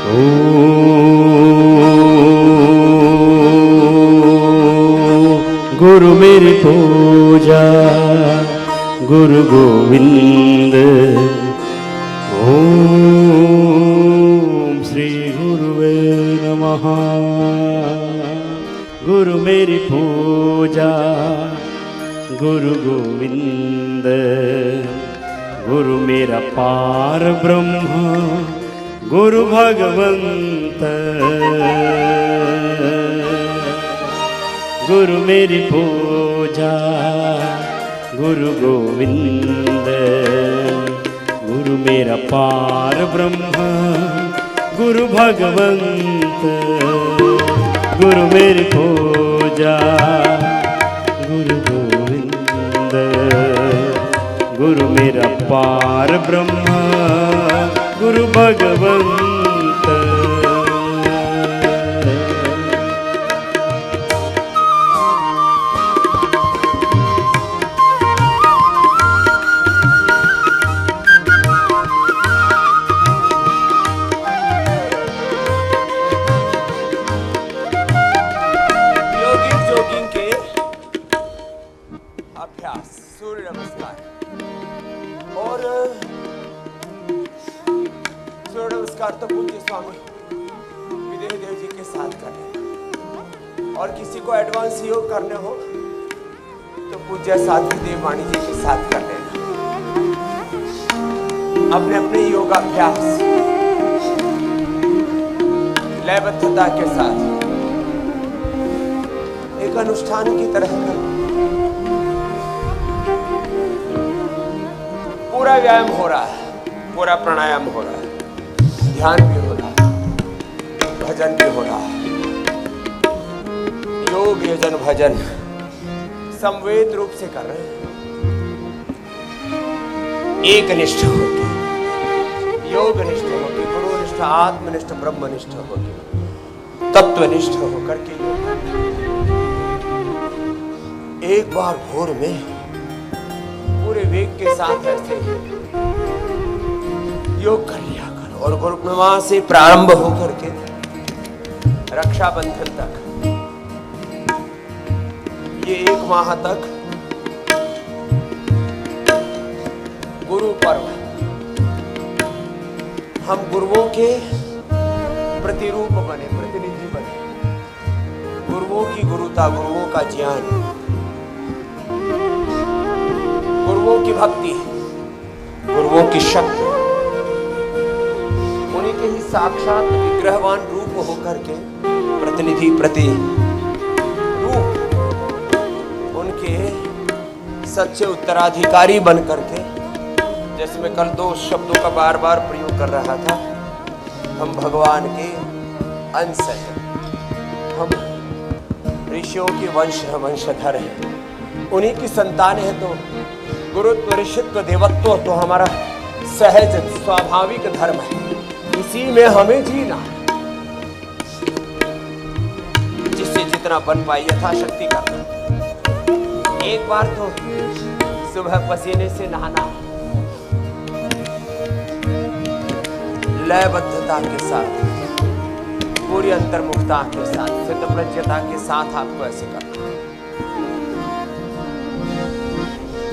ओ गुरु मेरी पूजा गुरु गोविंद। ओम श्री गुरुवे नमः। गुरु मेरी पूजा गुरु गोविंद। गुरु मेरा पार ब्रह्म गुरु भगवंत। गुरु मेरी पूजा गुरु गोविंद। गुरु मेरा पार ब्रह्म गुरु भगवंत। गुरु मेरी पूजा गुरु गोविंद। गुरु मेरा पार ब्रह्म गुरु भगवंत। सूर्य नमस्कार और सूर्य नमस्कार तो पूज्य स्वामी विदेह देव जी के साथ करने, और किसी को एडवांस योग करने हो तो पूज्य साध्वी देव वाणी जी के साथ कर लेना। अपने अपने योगाभ्यास लयबद्धता के साथ एक अनुष्ठान की तरह करो। पूरा व्यायाम हो रहा है, पूरा प्राणायाम हो रहा है, ध्यान भी हो रहा है, भजन भी हो रहा है। योग यजन भजन समवेत रूप से कर रहे हैं। एक निष्ठ होगी, योग निष्ठ होगी, गुरु निष्ठ, आत्मनिष्ठ, ब्रह्मनिष्ठ होगी, तत्वनिष्ठ होकर के एक बार भोर में पूरे वेग के साथ ऐसे योग कर लिया करो। और गुरु पूर्णिमा से प्रारंभ होकर के रक्षाबंधन तक, ये 1 माह तक गुरु पर्व हम गुरुओं के प्रतिरूप बने, प्रतिनिधि बने। गुरुओं की गुरुता, गुरुओं का ज्ञान, गुरुओं की भक्ति, गुरुओं की शक्ति, उन्हीं के ही साक्षात विग्रहवान रूप होकर के प्रतिनिधि रूप, उनके सच्चे उत्तराधिकारी बन करके, जैसे मैं कल 2 शब्दों का बार बार प्रयोग कर रहा था, हम भगवान के अंश हैं, हम ऋषियों के वंशधर हैं, उन्हीं की संतान है। तो गुरुत्व, ऋषित्व, देवत्व तो हमारा सहज स्वाभाविक धर्म है, इसी में हमें जीना, जिससे जितना बन पाए यथाशक्ति करना। एक बार तो सुबह पसीने से नहाना, लयबद्धता के साथ, पूरी अंतर्मुखता के साथ, स्थितप्रज्ञता के साथ आपको ऐसे करना।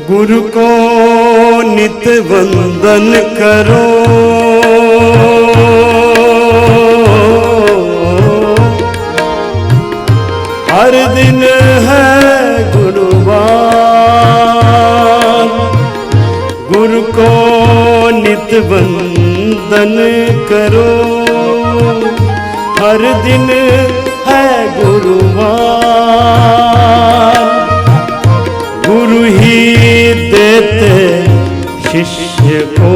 गुरु को नित वंदन करो, हर दिन है गुरुवार। गुरु को नित वंदन करो, हर दिन है गुरुवार। गुरु ही देते शिष्य को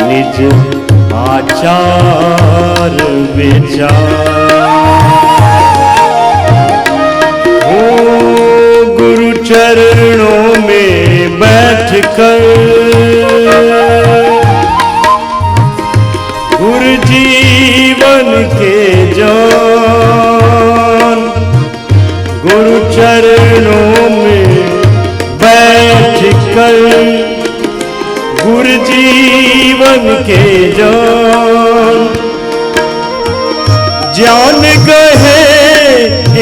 निज आचार विचार। ओ गुरु चरणों में बैठकर गुरु जीवन के जान, गुरु चरणों में बैठकर गुरु जीवन के जान गए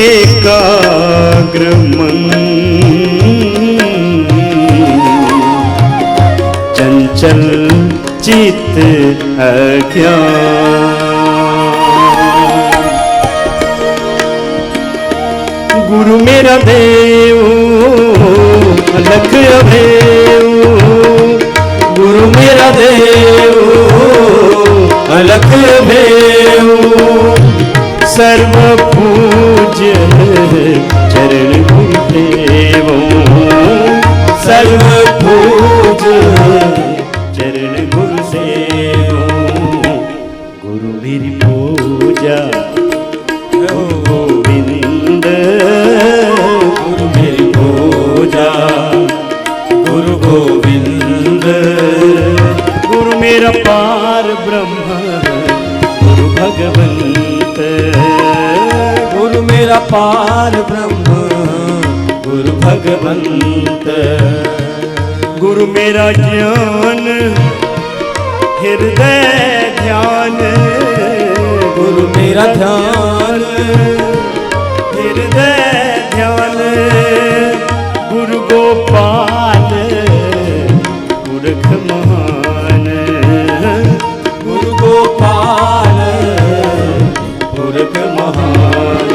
एकाग्र मन, चंचल चित अज्ञान। गुरु मेरा देव अलख अभेव, गुरु मेरा देव अलख अभेव, सर्व पूज्य चरण गुरुदेव, सर्व पूज्य चरण गुरुदेव। गुरु मेरी पूजा गोविंद, गुरु मेरी पूजा गुरु गोविंद। गुरु मेरा पार ब्रह्म गुरु भगवंत, गुरु मेरा पार ब्रह्म गुरु भगवंत। गुरु मेरा ज्ञान हृदय ध्यान, गुरु मेरा ध्यान हृदय ध्यान। गुरु गोपाल पुरख महान, गुरु गोपाल पुरख महान।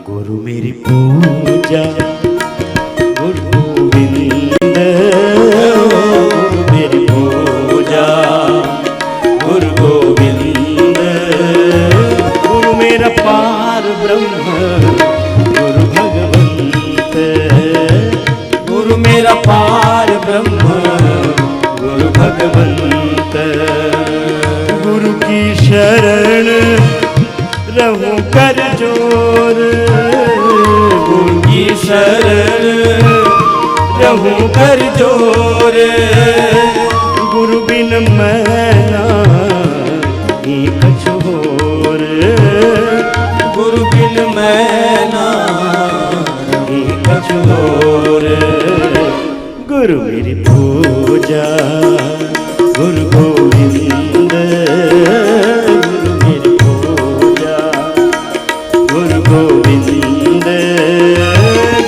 गुरु मेरी पूजा गुरु गोविंद, गुरु मेरी पूजा गुरु गोविंद। गुरु मेरा पार ब्रह्म गुरु भगवंत, गुरु मेरा पार ब्रह्म गुरु भगवंत। गुरु की शरण रहूं कर जोर, गुरु की शरण रहूं कर जोर। गुरु बिन मैं नाही कछोर, गुरु बिन मैं नाही कछोर। गुरु मेरी पूजा गुरु गोविंद, गुरु मेरी पूजा गुरु गोविंद।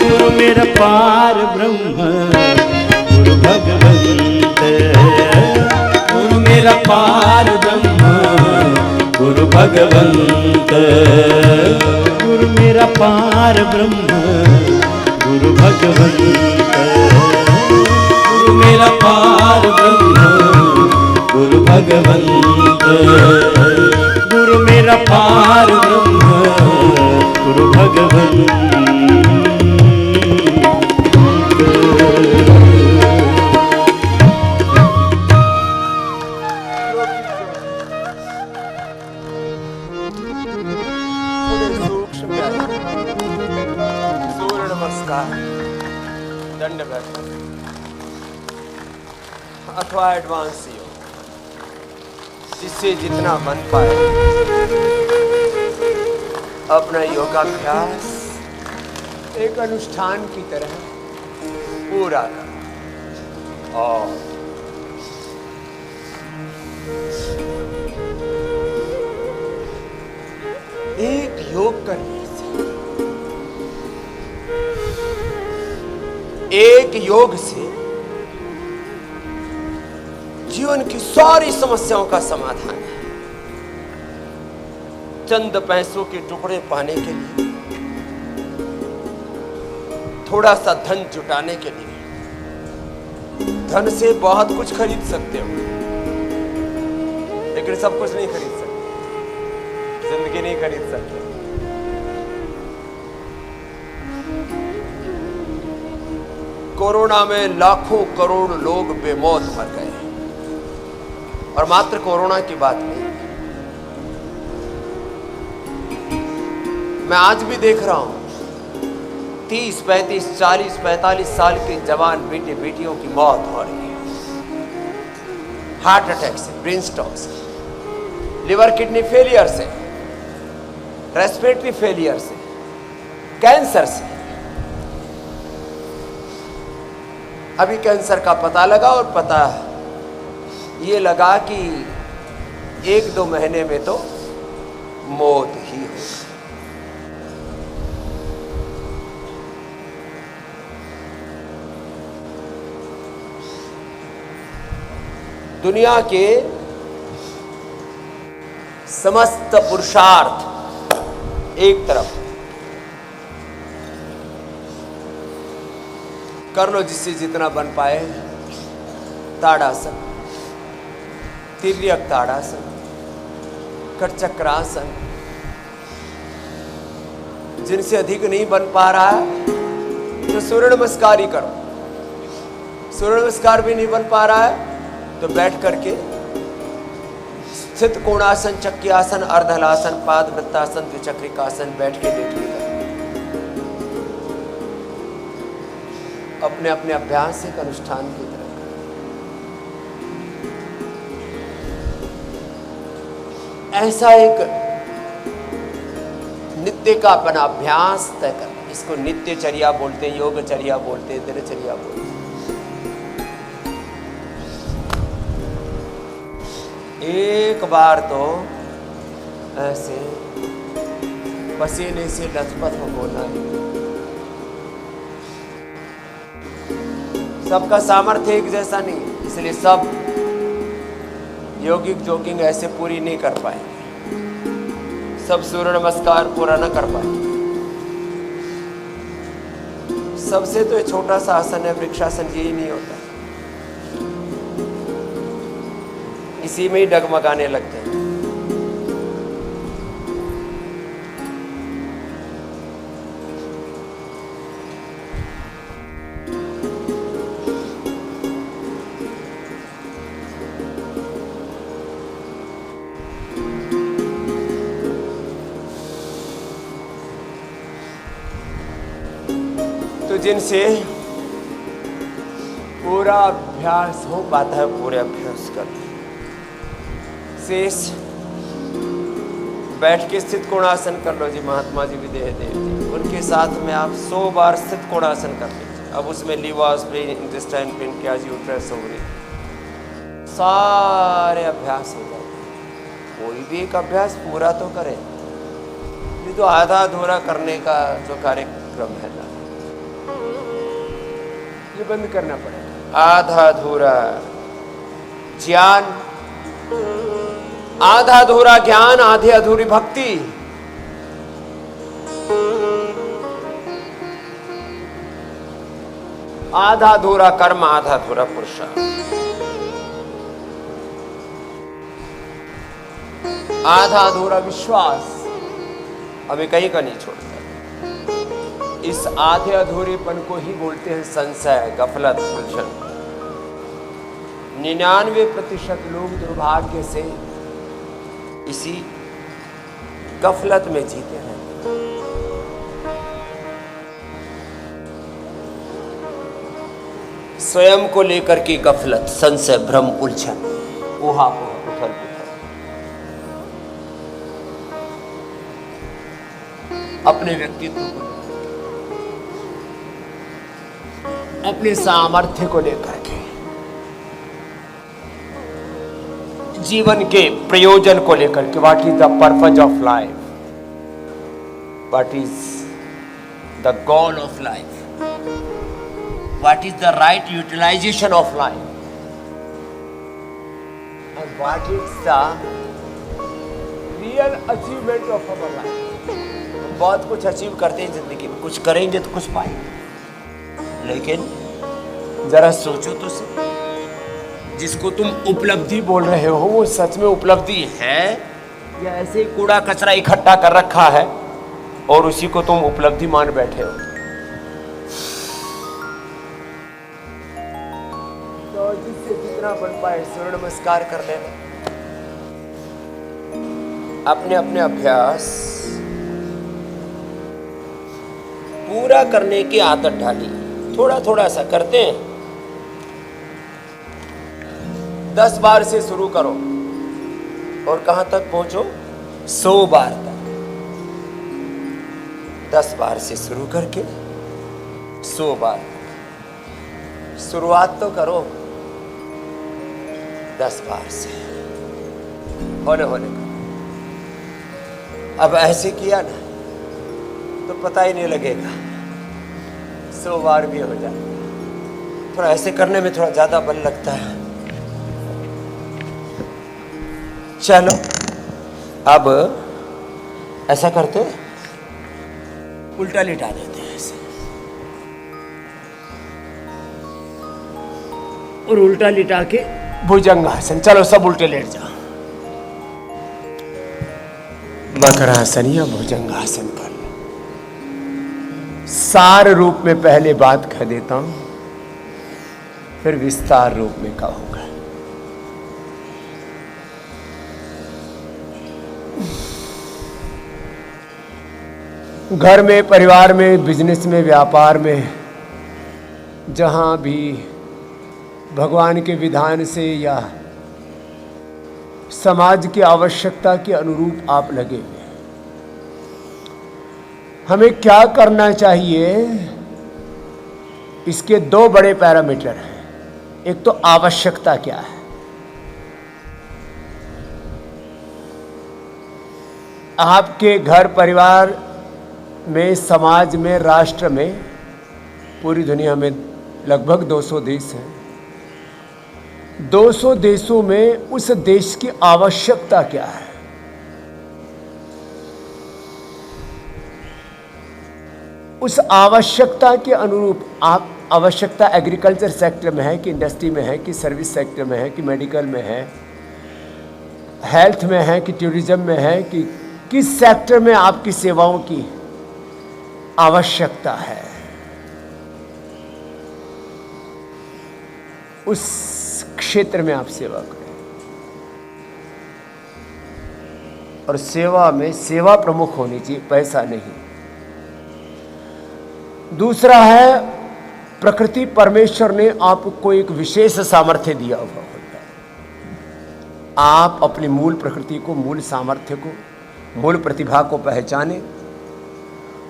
गुरु मेरा पार ब्रह्म गुरु भगवंत, गुरु मेरा पार ब्रह्म गुरु भगवंत। गुरु मेरा पार ब्रह्म गुरु भगवंत, गुरु मेरा पार ब्रह्म गुरु भगवंत। गुरु मेरा पार ब्रह्म गुरु भगवंत। सूर्य नमस्कार, दंडवत अथवा एडवांस योग, जिससे जितना बन पाए अपना योगाभ्यास एक अनुष्ठान की तरह पूरा कर। और एक योग करने से, एक योग से जीवन की सारी समस्याओं का समाधान है। चंद पैसों के टुकड़े पाने के लिए, थोड़ा सा धन जुटाने के लिए, धन से बहुत कुछ खरीद सकते हो, लेकिन सब कुछ नहीं खरीद सकते, जिंदगी नहीं खरीद सकते। कोरोना में लाखों करोड़ लोग बेमौत मर गए, और मात्र कोरोना की बात नहीं, मैं आज भी देख रहा हूं 30, 35, 40, 45 साल के जवान बेटे बेटियों की मौत हो रही है, हार्ट अटैक से, ब्रेन स्ट्रोक से, लिवर किडनी फेलियर से, रेस्पिरेटरी फेलियर से, कैंसर से। अभी कैंसर का पता लगा और पता ये लगा कि 1-2 महीने में तो मौत ही होगी। दुनिया के समस्त पुरुषार्थ एक तरफ कर लो, जिससे जितना बन पाए। ताड़ासन, तिर्यक ताड़ासन, कटचक्रासन, जिनसे अधिक नहीं बन पा रहा है तो सूर्य नमस्कार ही करो। सूर्य नमस्कार भी नहीं बन पा रहा है तो बैठ करके स्थित कोणासन, चक्रियासन, अर्धहलासन, पाद वृत्तासन, द्विचक्रिकासन बैठ के देख लिया। अपने अपने अभ्यास एक अनुष्ठान की तरह ऐसा एक नित्य का अपना अभ्यास तय कर। इसको नित्यचर्या बोलते हैं, योगचर्या बोलते हैं, दिनचर्या बोलते हैं। एक बार तो ऐसे पसीने से लथपथ होना है। सबका सामर्थ्य एक जैसा नहीं, इसलिए सब योगिक जोगिंग ऐसे पूरी नहीं कर पाएंगे। सब सूर्य नमस्कार पूरा न कर पाए। सबसे तो छोटा सा आसन है वृक्षासन, यही नहीं होता। इसी में ही डगमगाने लगते हैं। तो जिनसे पूरा अभ्यास हो पाता है, पूरे अभ्यास करते हैं। शेष बैठ के स्थित कोणासन कर लो जी। महात्मा जी भी देह देव, उनके साथ में आप 100 बार स्थित कोणासन कर लीजिए। अब उसमें liver, spleen, intestine, pancreas, uterus, ovary सारे अभ्यास हो जाते हैं। कोई भी एक अभ्यास पूरा तो करे, ये तो आधा अधूरा करने का जो कार्यक्रम है ना, ये बंद करना पड़ेगा। आधा अधूरा ज्ञान, आधा अधूरा ज्ञान, आधी अधूरी भक्ति। आधा अधूरा कर्म, आधा अधूरा पुरुषार्थ। आधा अधूरा विश्वास हमें कहीं का नहीं छोड़ता। इस आधे अधूरेपन को ही बोलते हैं संशय, गफलत, उलझन। 99% लोग दुर्भाग्य से इसी गफलत में जीते हैं। स्वयं को लेकर की गफलत, संशय, भ्रम, उलझन, ऊहापोह, उथल पुथल। अपने व्यक्तित्व को, अपने सामर्थ्य को लेकर के, जीवन के प्रयोजन को लेकर के, what is the purpose of life, what is the goal of life, what is the right utilization of life, and what is the real achievement of our life. हम बहुत कुछ अचीव करते हैं जिंदगी में, कुछ करेंगे तो कुछ पाएंगे, लेकिन जरा सोचो तो सही, जिसको तुम उपलब्धि बोल रहे हो वो सच में उपलब्धि है या ऐसे ही कूड़ा कचरा इकट्ठा कर रखा है और उसी को तुम उपलब्धि मान बैठे हो। तो जिससे जितना बन पाए सूर्य नमस्कार कर लेना। अपने अपने अभ्यास पूरा करने की आदत डाली। थोड़ा थोड़ा सा करते हैं, 10 बार से शुरू करो और कहां तक पहुंचो, 100 बार तक। 10 बार से शुरू करके 100 बार शुरुआत तो करो। 10 बार से होने का। अब ऐसे किया ना तो पता ही नहीं लगेगा, 100 बार भी हो जाए। थोड़ा ऐसे करने में थोड़ा ज्यादा बल लगता है। चलो अब ऐसा करते, उल्टा लिटा देते हैं ऐसे, और उल्टा लिटा के भुजंगासन। चलो सब उल्टे लेट जाओ। मकरासन या भुजंगासन कर लो। सार रूप में पहले बात कह देता हूं, फिर विस्तार रूप में कहूंगा। घर में, परिवार में, बिजनेस में, व्यापार में, जहां भी भगवान के विधान से या समाज की आवश्यकता के अनुरूप आप लगे हुए, हमें क्या करना चाहिए, इसके 2 बड़े पैरामीटर हैं। एक तो आवश्यकता क्या है, आपके घर परिवार में, समाज में, राष्ट्र में, पूरी दुनिया में लगभग 200 देश हैं। 200 देशों में उस देश की आवश्यकता क्या है, उस आवश्यकता के अनुरूप आप, आवश्यकता एग्रीकल्चर सेक्टर में है कि इंडस्ट्री में है कि सर्विस सेक्टर में है कि मेडिकल में है, हेल्थ में है कि टूरिज्म में है, कि किस सेक्टर में आपकी सेवाओं की आवश्यकता है, उस क्षेत्र में आप सेवा करें। और सेवा में सेवा प्रमुख होनी चाहिए, पैसा नहीं। दूसरा है, प्रकृति परमेश्वर ने आपको एक विशेष सामर्थ्य दिया हुआ होता है। आप अपनी मूल प्रकृति को, मूल सामर्थ्य को, मूल प्रतिभा को पहचाने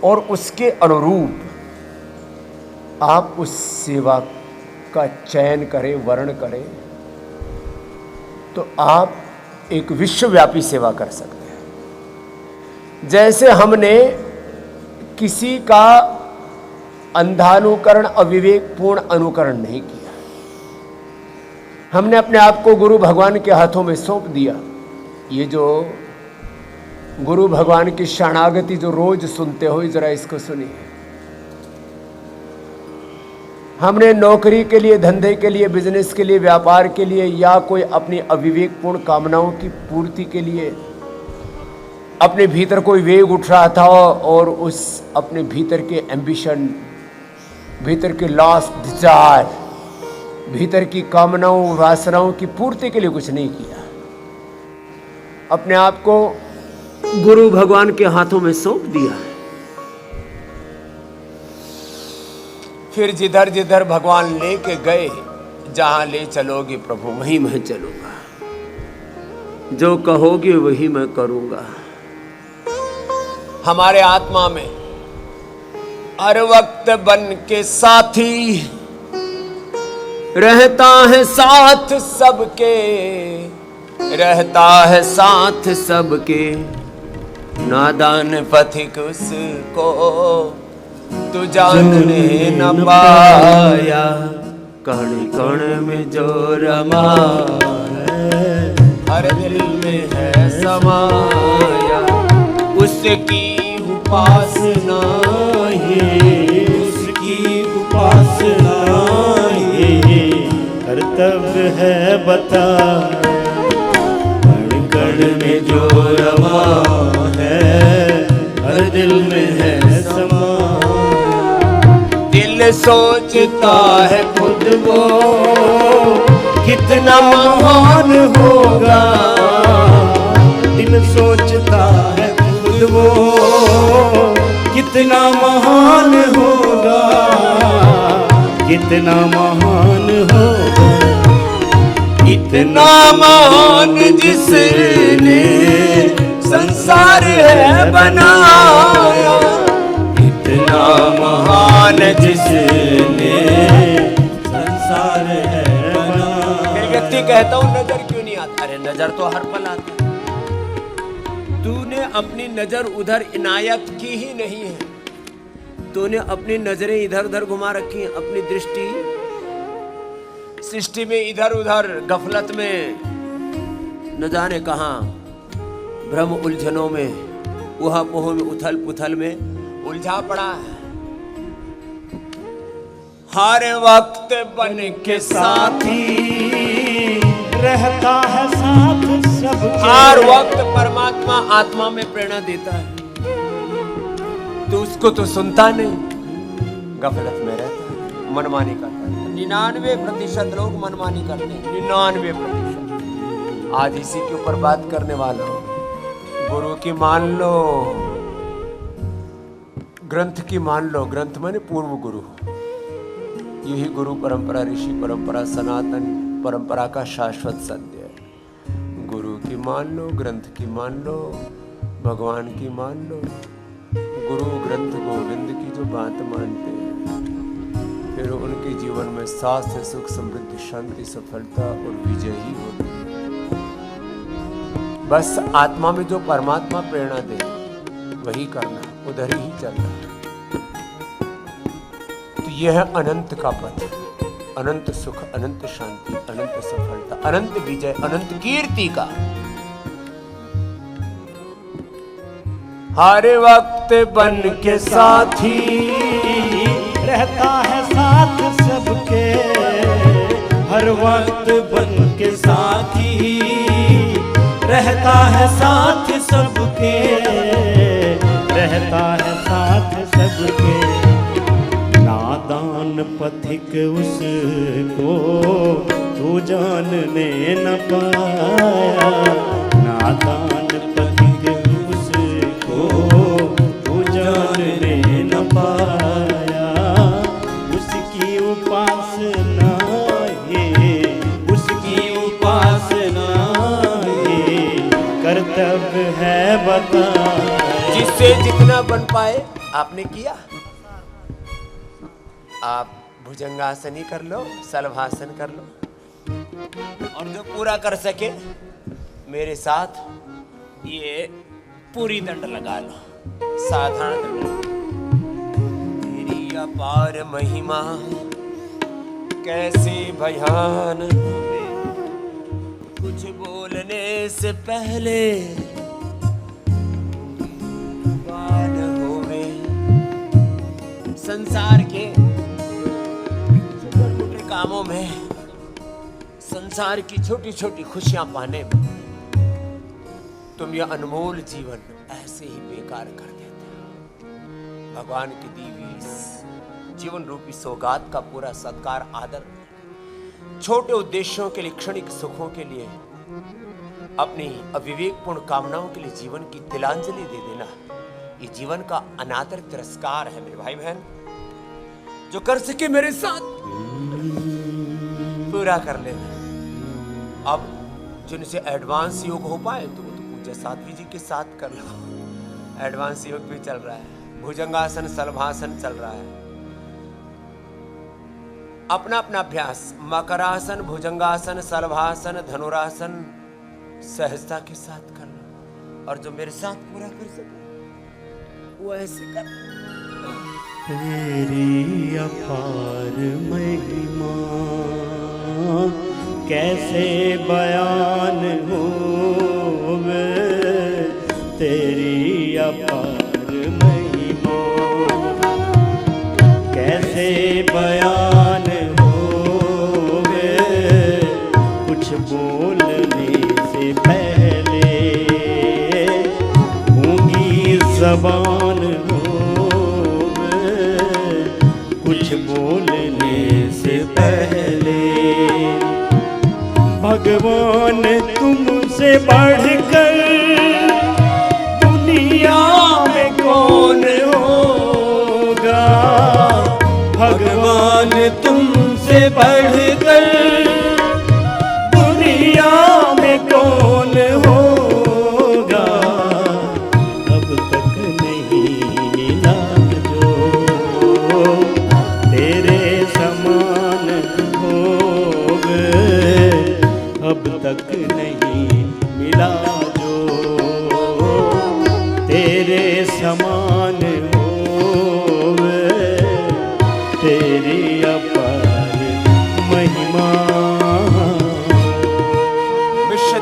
और उसके अनुरूप आप उस सेवा का चयन करें, वर्ण करें, तो आप एक विश्वव्यापी सेवा कर सकते हैं। जैसे हमने किसी का अंधानुकरण, अविवेकपूर्ण अनुकरण नहीं किया, हमने अपने आप को गुरु भगवान के हाथों में सौंप दिया। ये जो गुरु भगवान की शरणागति जो रोज सुनते हो, जरा इसको सुनिए। हमने नौकरी के लिए, धंधे के लिए, बिजनेस के लिए, व्यापार के लिए, या कोई अपनी अविवेकपूर्ण कामनाओं की पूर्ति के लिए अपने भीतर कोई वेग उठ रहा था और उस अपने भीतर के एम्बिशन, भीतर के लॉस्ट डिजायर, भीतर की कामनाओं, वासनाओं की पूर्ति के लिए कुछ नहीं किया। अपने आप को गुरु भगवान के हाथों में सौंप दिया है। फिर जिधर जिधर भगवान लेके गए, जहां ले चलोगे प्रभु वहीं मैं चलूंगा, जो कहोगे वही मैं करूंगा। हमारे आत्मा में हर वक्त बन के साथी रहता है साथ सबके, रहता है साथ सबके, नादान पथिक उसको तू जानने न पाया, कण कण में जो रमा है, हर दिल में है समाया, उसकी उपासना है, उसकी उपासना ये कर्तव्य है बता, कण कण में जो रमा है, हर दिल में है समा। दिल सोचता है खुद वो कितना महान होगा, दिल सोचता है खुद वो कितना महान होगा, कितना महान होगा, इतना महान जिसने संसार है बनाया, इतना महान जिसने संसार है बनाया। फिर व्यक्ति कहता हूं नजर क्यों नहीं आता? अरे नजर तो हर पल आता है। तूने अपनी नजर उधर इनायत की ही नहीं है, तूने अपनी नजरें इधर उधर घुमा रखी हैं, अपनी दृष्टि सृष्टि में इधर उधर गफलत में न जाने कहां भ्रम उलझनों में ऊहापोह में उथल पुथल में उलझा पड़ा है। हर वक्त बन के साथी रहता है साथ सबके। हर वक्त परमात्मा आत्मा में प्रेरणा देता है, तो उसको तो सुनता नहीं, गफलत में रहता है, मनमानी करता है। 99% लोग मनमानी करते हैं, 99%। आज इसी के ऊपर बात करने वाला हूं। गुरु की मान लो, ग्रंथ की मान लो। ग्रंथ माने पूर्व गुरु, यही गुरु परंपरा, ऋषि परंपरा, सनातन परंपरा का शाश्वत सत्य है। गुरु की मान लो, ग्रंथ की मान लो, भगवान की मान लो। गुरु ग्रंथ गोविंद की जो बात मानते हैं, फिर उनके जीवन में स्वास्थ्य, सुख, समृद्धि, शांति, सफलता और विजय ही होती है। बस आत्मा में जो परमात्मा प्रेरणा दे वही करना, उधर ही चलना। तो यह है अनंत का पथ, अनंत सुख, अनंत शांति, अनंत सफलता, अनंत विजय, अनंत कीर्ति का। हर वक्त बन के साथी रहता है साथ सबके। हर वक्त बन के साथी रहता है साथ सबके। रहता है साथ सबके। नादान पथिक उसको तू जानने न पाया। नादान पथिक उसको तू जानने न पाया। उसकी उपासना ये, उसकी उपासना ये कर्तव्य है बता। जिससे जितना बन पाए आपने किया। आप भुजंगासन ही कर लो, सलभासन कर लो, और जो पूरा कर सके मेरे साथ ये पूरी दंड लगा लो, साधारण दंड। तेरी अपार महिमा कैसी भयान, कुछ बोलने से पहले बाल होवे। संसार के छोटे कामों में, संसार की छोटी छोटी खुशियां पाने में तुम यह अनमोल जीवन ऐसे ही बेकार कर देते हो। भगवान की दी हुई इस जीवन रूपी सौगात का पूरा सत्कार, आदर, छोटे उद्देश्यों के लिए, क्षणिक सुखों के लिए, अपनी अविवेकपूर्ण कामनाओं के लिए जीवन की तिलांजलि दे देना, ये जीवन का अनादर तिरस्कार है मेरे भाई बहन। जो कर सके मेरे साथ पूरा कर लेना। अब जिनसे एडवांस योग हो पाए तो वो तो पूज्य साध्वी जी के साथ कर लो। एडवांस योग भी चल रहा है, भुजंगासन, सलभासन चल रहा है। अपना अपना अभ्यास मकरासन, भुजंगासन, सलभासन, धनुरासन सहजता के साथ कर लो, और जो मेरे साथ पूरा कर सके वो ऐसे कर। तेरी अपार महिमा कैसे बयान होवे। तेरी अपार महिमा कैसे बयान होवे। कुछ बोलने से पहले गूंगी ज़बान होवे। कुछ बोलने से पहले भगवान तुमसे बढ़कर दुनिया में कौन होगा। भगवान तुमसे बढ़कर दुनिया में कौन होगा। अब तक नहीं मिला जो तेरे समान होगे। अब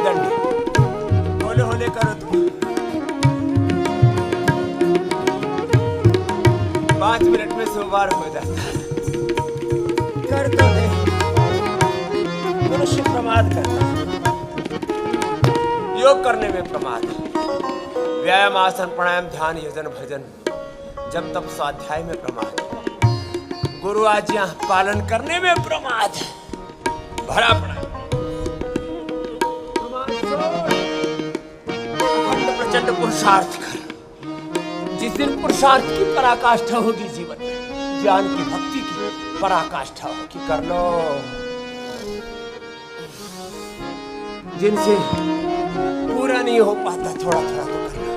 दंडी होले होले करो तुम। 5 मिनट में 100 बार हो जाता है। कर तो दे, मनुष्य प्रमाद करता है। योग करने में प्रमाद, व्यायाम आसन प्राणायाम ध्यान यजन भजन जब तब स्वाध्याय में प्रमाद, गुरु आज्ञा पालन करने में प्रमाद, भरा पड़ा प्रचंड पुरुषार्थ कर। जिस दिन पुरुषार्थ की पराकाष्ठा होगी जीवन में, ज्ञान की भक्ति की पराकाष्ठा होगी, कर लो। जिनसे पूरा नहीं हो पाता थोड़ा थोड़ा तो करना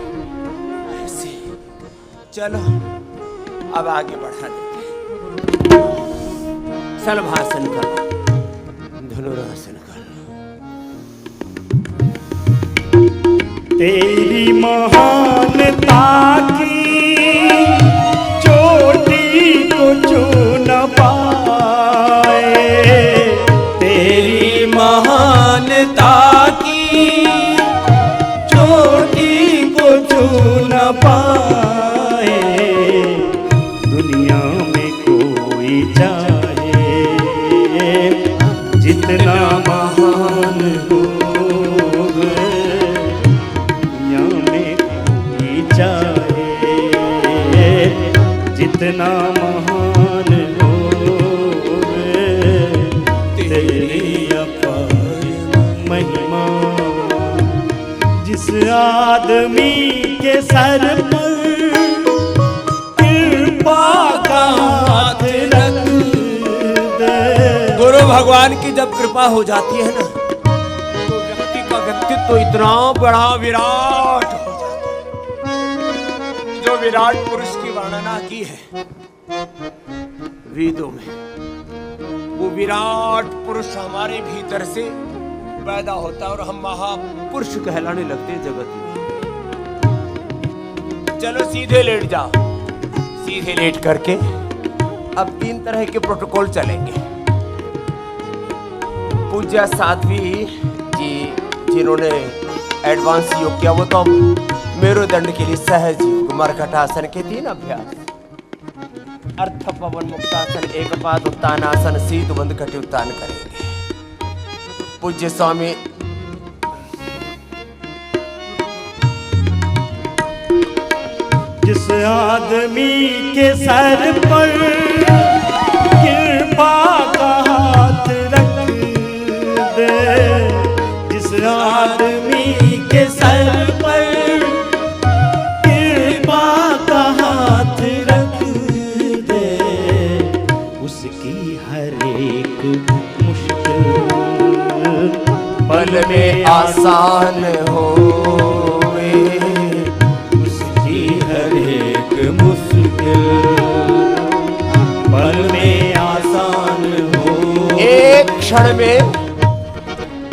ऐसे। चलो अब आगे बढ़ा देते हैं। सलभासन कर, धनुरासन कर। तेरी महानता की चोटी को छू न पाए, तेरी महानता की चोटी को छू न पाए, दुनिया में कोई चाहे जितना महान हो, दुनिया में कोई चाहे जितना महान हो, तेरी अपार महिमा जिस आदमी के सर पर कृपा का हाथ रख दे। गुरु भगवान की जब कृपा हो जाती है ना, तो व्यक्ति का व्यक्तित्व तो इतना बड़ा विराट हो जाता है। जो विराट पुरुष की वर्णना की है वेदों में, वो विराट पुरुष हमारे भीतर से पैदा होता है और हम महापुरुष कहलाने लगते हैं जगत में। चलो सीधे लेट जाओ। सीधे लेट करके अब 3 तरह के प्रोटोकॉल चलेंगे। पूज्य साध्वी जी जिन्होंने एडवांस योग किया, वो तो मेरुदंड के लिए सहज योग, मरकटासन के 3 अभ्यास, अर्थ पवन मुक्तासन, एक पाद उत्तान आसन, सीध बंद कटे उत्तान करेंगे। पूज्य स्वामी जिस आदमी के सर पर कृपा का हाथ रख दे, जिस आदमी के सर पर कृपा का हाथ रख दे, उसकी हर एक मुश्किल पल में आसान होवे, उसकी हर एक मुश्किल पल में आसान हो। एक क्षण में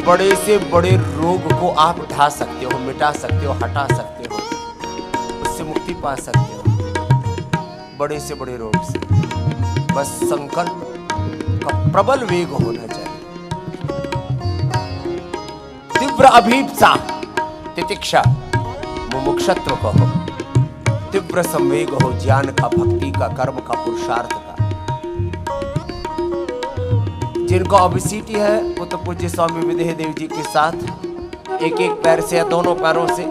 बड़े से बड़े रोग को आप ढा सकते हो, मिटा सकते हो, हटा सकते हो, उससे मुक्ति पा सकते हो, बड़े से बड़े रोग से। बस संकल्प का प्रबल वेग होना चाहिए। तीव्र अभीप्सा, तितिक्षा, मुमुक्षत्व कहो, तीव्र संवेग हो, ज्ञान का, भक्ति का, कर्म का, पुरुषार्थ का। जिनको ओबेसिटी है वो तो पूज्य स्वामी विदेह देव जी के साथ एक एक पैर से या दोनों पैरों से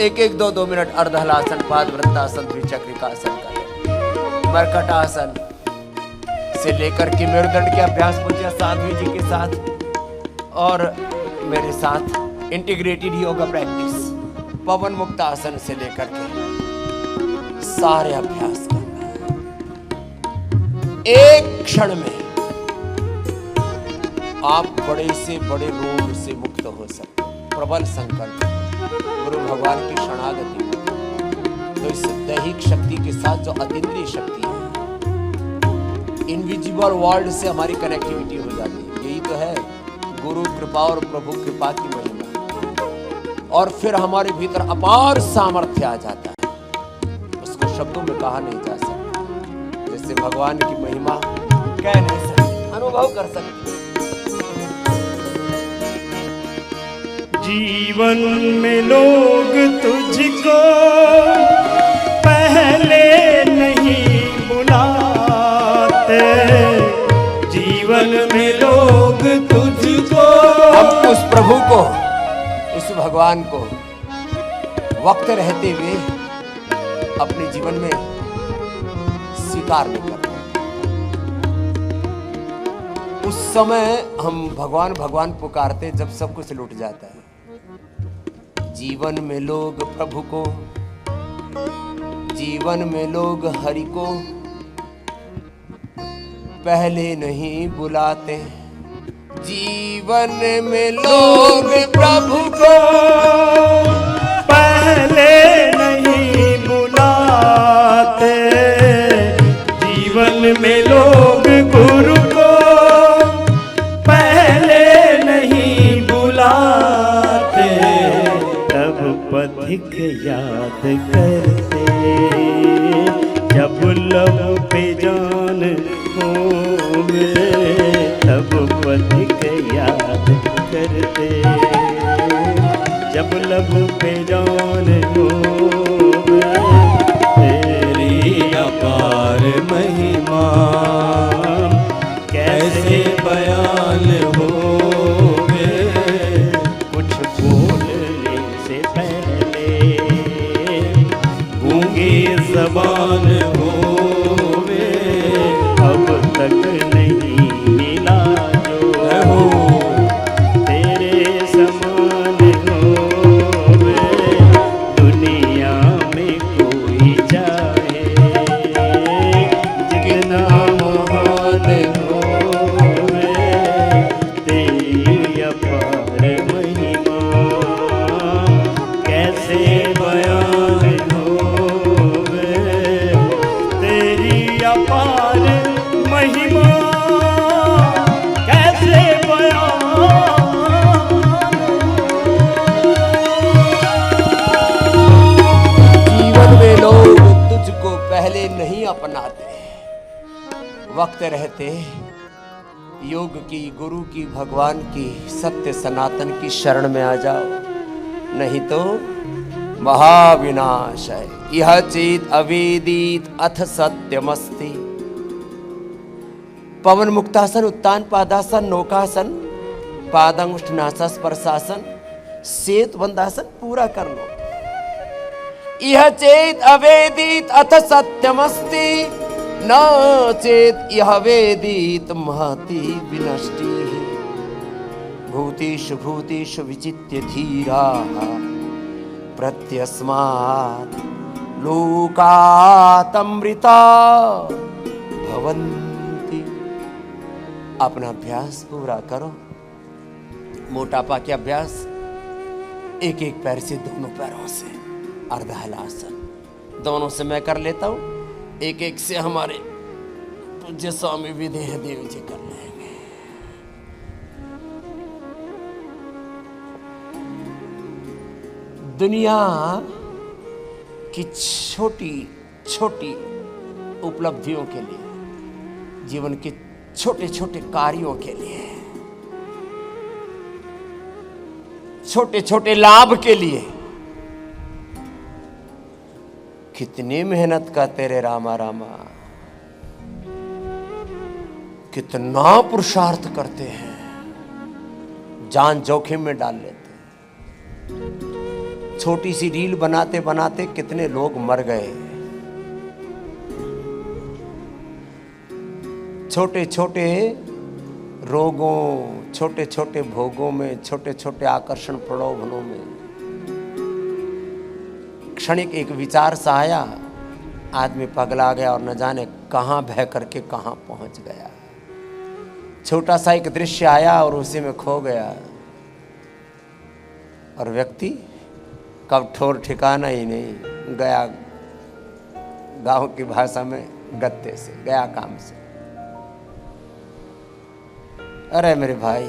एक एक 2-2 मिनट अर्धहलासन, पाद वृत्तासन, द्विचक्रिकासन करें। मरकटासन से लेकर के मेरुदंड के अभ्यास पूज्य साध्वी जी के साथ और मेरे साथ इंटीग्रेटेड योगा प्रैक्टिस, पवन मुक्त आसन से लेकर के सारे अभ्यास करना। एक क्षण में आप बड़े से बड़े रोग से मुक्त हो सकते। प्रबल संकल्प, गुरु भगवान की शरणागति, तो इस दैहिक शक्ति के साथ जो अतीन्द्रिय शक्ति है, इनविजिबल वर्ल्ड से हमारी कनेक्टिविटी हो जाती है। यही तो है गुरु कृपा और प्रभु कृपा की महिमा। और फिर हमारे भीतर अपार सामर्थ्य आ जाता है, उसको शब्दों में कहा नहीं जा सकता। जैसे भगवान की महिमा कह नहीं सकते, अनुभव कर सकते। जीवन में लोग तुझको पहले नहीं बुलाते, जीवन में लोग तुझको। हम उस प्रभु को, उस भगवान को वक्त रहते हुए अपने जीवन में स्वीकार नहीं करते। उस समय हम भगवान भगवान पुकारते जब सब कुछ लूट जाता है। जीवन में लोग प्रभु को, जीवन में लोग हरि को पहले नहीं बुलाते, जीवन में लोग प्रभु को पहले नहीं बुलाते, जीवन में लोग गुरु को पहले नहीं बुलाते, तब पथिक याद करते जब लब पे जान होवे, तब पथिक याद करते जब लब पे जान होवे। तेरी अपार महिमा कैसे बयान होवे, कुछ बोलने से पहले गूंगी ज़बान होवे, अब तक नहीं मिला जो तेरे समान होवे, दुनिया में कोई चाहे जितना महान होवे, तेरी अपार महिमा कैसे बयान होवे, तेरी अपार महिमा कैसे बयान। जीवन में लोग तुझको पहले नहीं अपनाते, वक्त रहते योग की, गुरु की, भगवान की, सत्य सनातन की शरण में आ जाओ, नहीं तो महाविनाश है। यह चेत अवेदित अथ सत्यमस्ति। पवन मुक्तासन, उत्तान पादासन, नौकासन, पादंगुष्ठ नासा स्पर्शासन, सेत बंदासन पूरा कर लो। यह चेत अवेदित अथ सत्यमस्ति, न चेत यह वेदित महति विनष्टि। भूतेषु भूतेषु विचित्य धीराः प्रत्यस्मात् लोकातमृता भवन्ति। अपना अभ्यास पूरा करो। मोटापा के अभ्यास, एक एक पैर से, दोनों पैरों से अर्ध हलासन, दोनों से मैं कर लेता हूं, एक एक से हमारे पूज्य स्वामी विदेह देव जी कर लेंगे। दुनिया की छोटी छोटी उपलब्धियों के लिए, जीवन के छोटे छोटे कार्यों के लिए, छोटे छोटे लाभ के लिए कितनी मेहनत करते रे रामा रामा, कितना पुरुषार्थ करते हैं, जान जोखिम में डाल लेते हैं। छोटी सी रील बनाते बनाते कितने लोग मर गए। छोटे छोटे रोगों, छोटे छोटे भोगों में, छोटे छोटे आकर्षण प्रलोभनों में क्षणिक एक विचार सा आया, आदमी पगला गया और न जाने कहां बह करके कहां पहुंच गया। छोटा सा एक दृश्य आया और उसी में खो गया, और व्यक्ति कब ठोर ठिकाना ही नहीं, गया गांव की भाषा में गत्ते से, गया काम से। अरे मेरे भाई,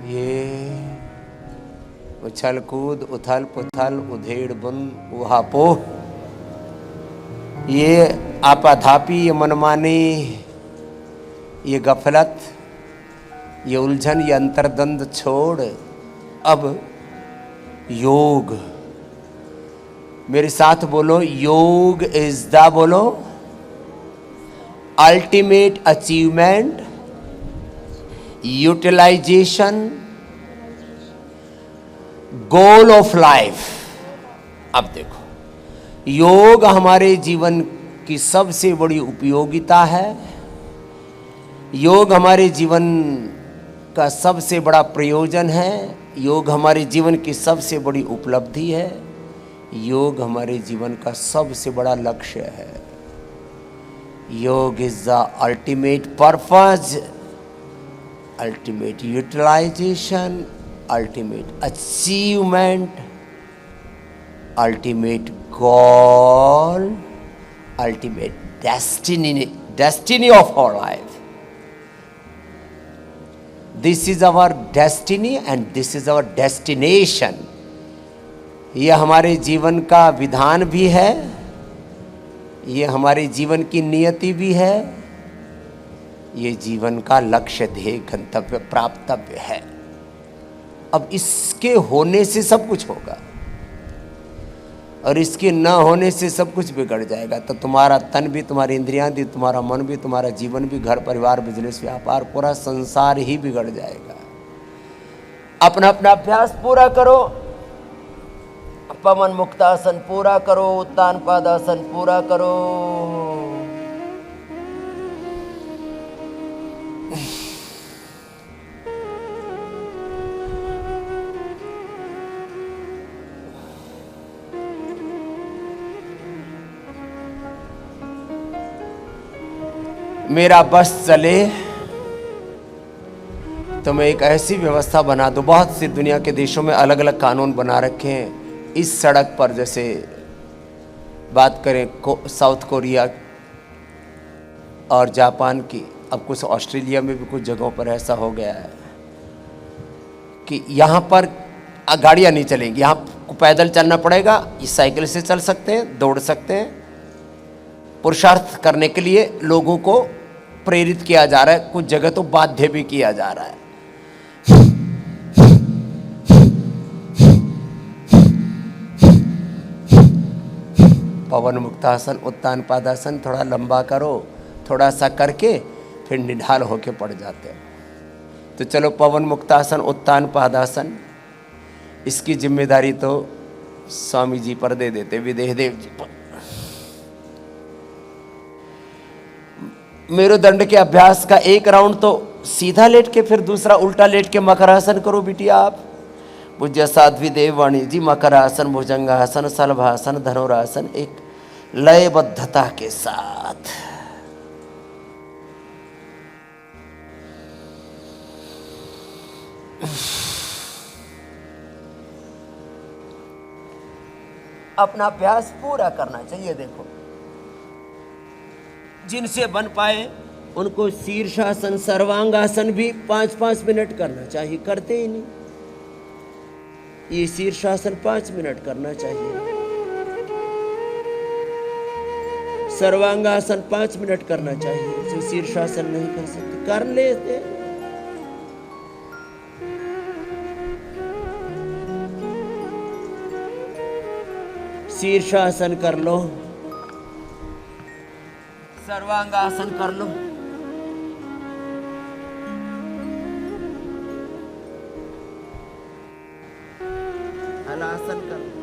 ये उछल कूद, उथल पुथल, उधेड़ बुन उहापोह, ये आपाधापी, ये मनमानी, ये गफलत, ये उलझन, ये अंतर्द्वंद छोड़ अब योग। मेरे साथ बोलो, योग इज द, बोलो, ultimate achievement, utilization, goal of life. अब देखो, योग हमारे जीवन की सबसे बड़ी उपयोगिता है, योग हमारे जीवन का सबसे बड़ा प्रयोजन है, योग हमारे जीवन की सबसे बड़ी उपलब्धि है, योग हमारे जीवन का सबसे बड़ा लक्ष्य है। Yoga is the ultimate purpose, ultimate utilisation, ultimate achievement, ultimate goal, ultimate destiny of our life. This is our destiny and this is our destination. यह हमारे जीवन का विधान भी है, ये हमारे जीवन की नियति भी है, ये जीवन का लक्ष्य, ध्येय, गंतव्य, प्राप्तव्य है। अब इसके होने से सब कुछ होगा और इसके न होने से सब कुछ बिगड़ जाएगा। तो तुम्हारा तन भी, तुम्हारी इंद्रियां भी, तुम्हारा मन भी, तुम्हारा जीवन भी, घर परिवार, बिजनेस, व्यापार, पूरा संसार ही बिगड़ जाएगा। अपना अपना अभ्यास पूरा करो, पवन मुक्तासन पूरा करो, उत्तान पादासन पूरा करो। मेरा बस चले तो मैं एक ऐसी व्यवस्था बना दूं। बहुत सी दुनिया के देशों में अलग अलग कानून बना रखे हैं। इस सड़क पर, जैसे बात करें साउथ कोरिया और जापान की, अब कुछ ऑस्ट्रेलिया में भी कुछ जगहों पर ऐसा हो गया है कि यहाँ पर गाड़ियाँ नहीं चलेंगी, यहाँ को पैदल चलना पड़ेगा। इस साइकिल से चल सकते हैं, दौड़ सकते हैं। पुरुषार्थ करने के लिए लोगों को प्रेरित किया जा रहा है, कुछ जगह तो बाध्य भी किया जा रहा है। पवन मुक्तासन, उत्तान पादासन थोड़ा लंबा करो, थोड़ा सा करके फिर निढाल होके पड़ जाते हैं। तो चलो, पवन मुक्तासन, उत्तान पादासन, इसकी जिम्मेदारी तो स्वामी जी पर दे देते, विदेह देव जी पर। मेरुदंड के अभ्यास का एक राउंड तो सीधा लेट के, फिर दूसरा उल्टा लेट के मकरासन करो बिटिया आप। पूज्य साध्वी देववाणी जी मकरासन, भुजंगासन, सलभासन, धनुरासन, एक लयबद्धता के साथ। अपना अभ्यास पूरा करना चाहिए। देखो, जिनसे बन पाए उनको शीर्षासन, सर्वांगासन भी 5-5 मिनट करना चाहिए, करते ही नहीं। ये शीर्षासन 5 मिनट करना चाहिए, सर्वांगासन 5 मिनट करना चाहिए। जो शीर्षासन नहीं कर सकते कर लेते। शीर्षासन कर लो, सर्वांगासन कर लो, हलासन कर लो।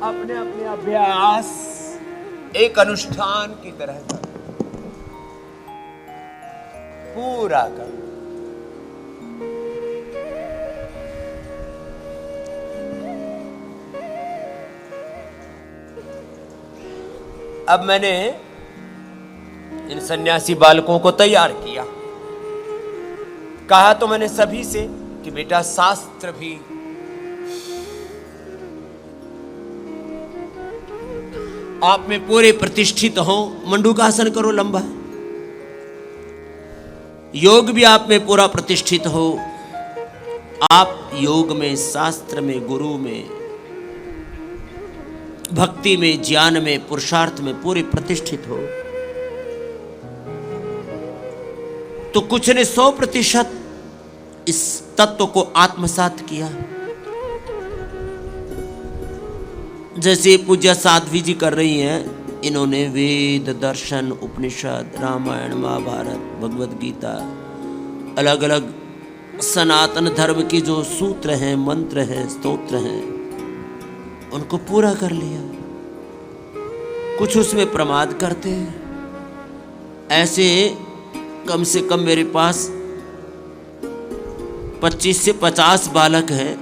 अपने अपने अभ्यास एक अनुष्ठान की तरह करो, पूरा करो। अब मैंने इन सन्यासी बालकों को तैयार किया। कहा तो मैंने सभी से कि बेटा, शास्त्र भी आप में पूरे प्रतिष्ठित हो। मंडूकासन करो लंबा। योग भी आप में पूरा प्रतिष्ठित हो। आप योग में, शास्त्र में, गुरु में, भक्ति में, ज्ञान में, पुरुषार्थ में पूरे प्रतिष्ठित हो। तो कुछ ने 100% इस तत्व को आत्मसात किया। जैसे पूज्य साध्वी जी कर रही हैं, इन्होंने वेद, दर्शन, उपनिषद, रामायण, महाभारत, भगवद गीता, अलग अलग सनातन धर्म के जो सूत्र हैं, मंत्र हैं, स्तोत्र हैं, उनको पूरा कर लिया। कुछ उसमें प्रमाद करते हैं। ऐसे कम से कम मेरे पास 25 से 50 बालक हैं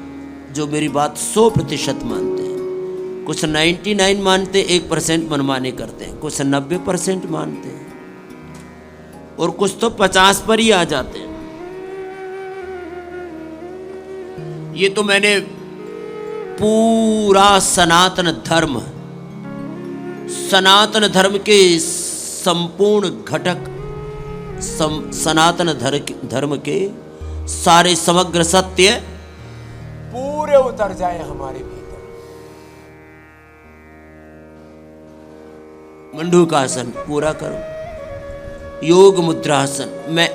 जो मेरी बात 100% मानते हैं। कुछ 99 मानते, 1% मनमाने करते हैं, कुछ 90% मानते हैं और कुछ तो 50 पर ही आ जाते हैं। ये तो मैंने पूरा सनातन धर्म के संपूर्ण घटक, सनातन धर्म के सारे समग्र सत्य पूरे उतर जाए हमारे भीतर। मंडूकासन पूरा करो, योग मुद्रासन। मैं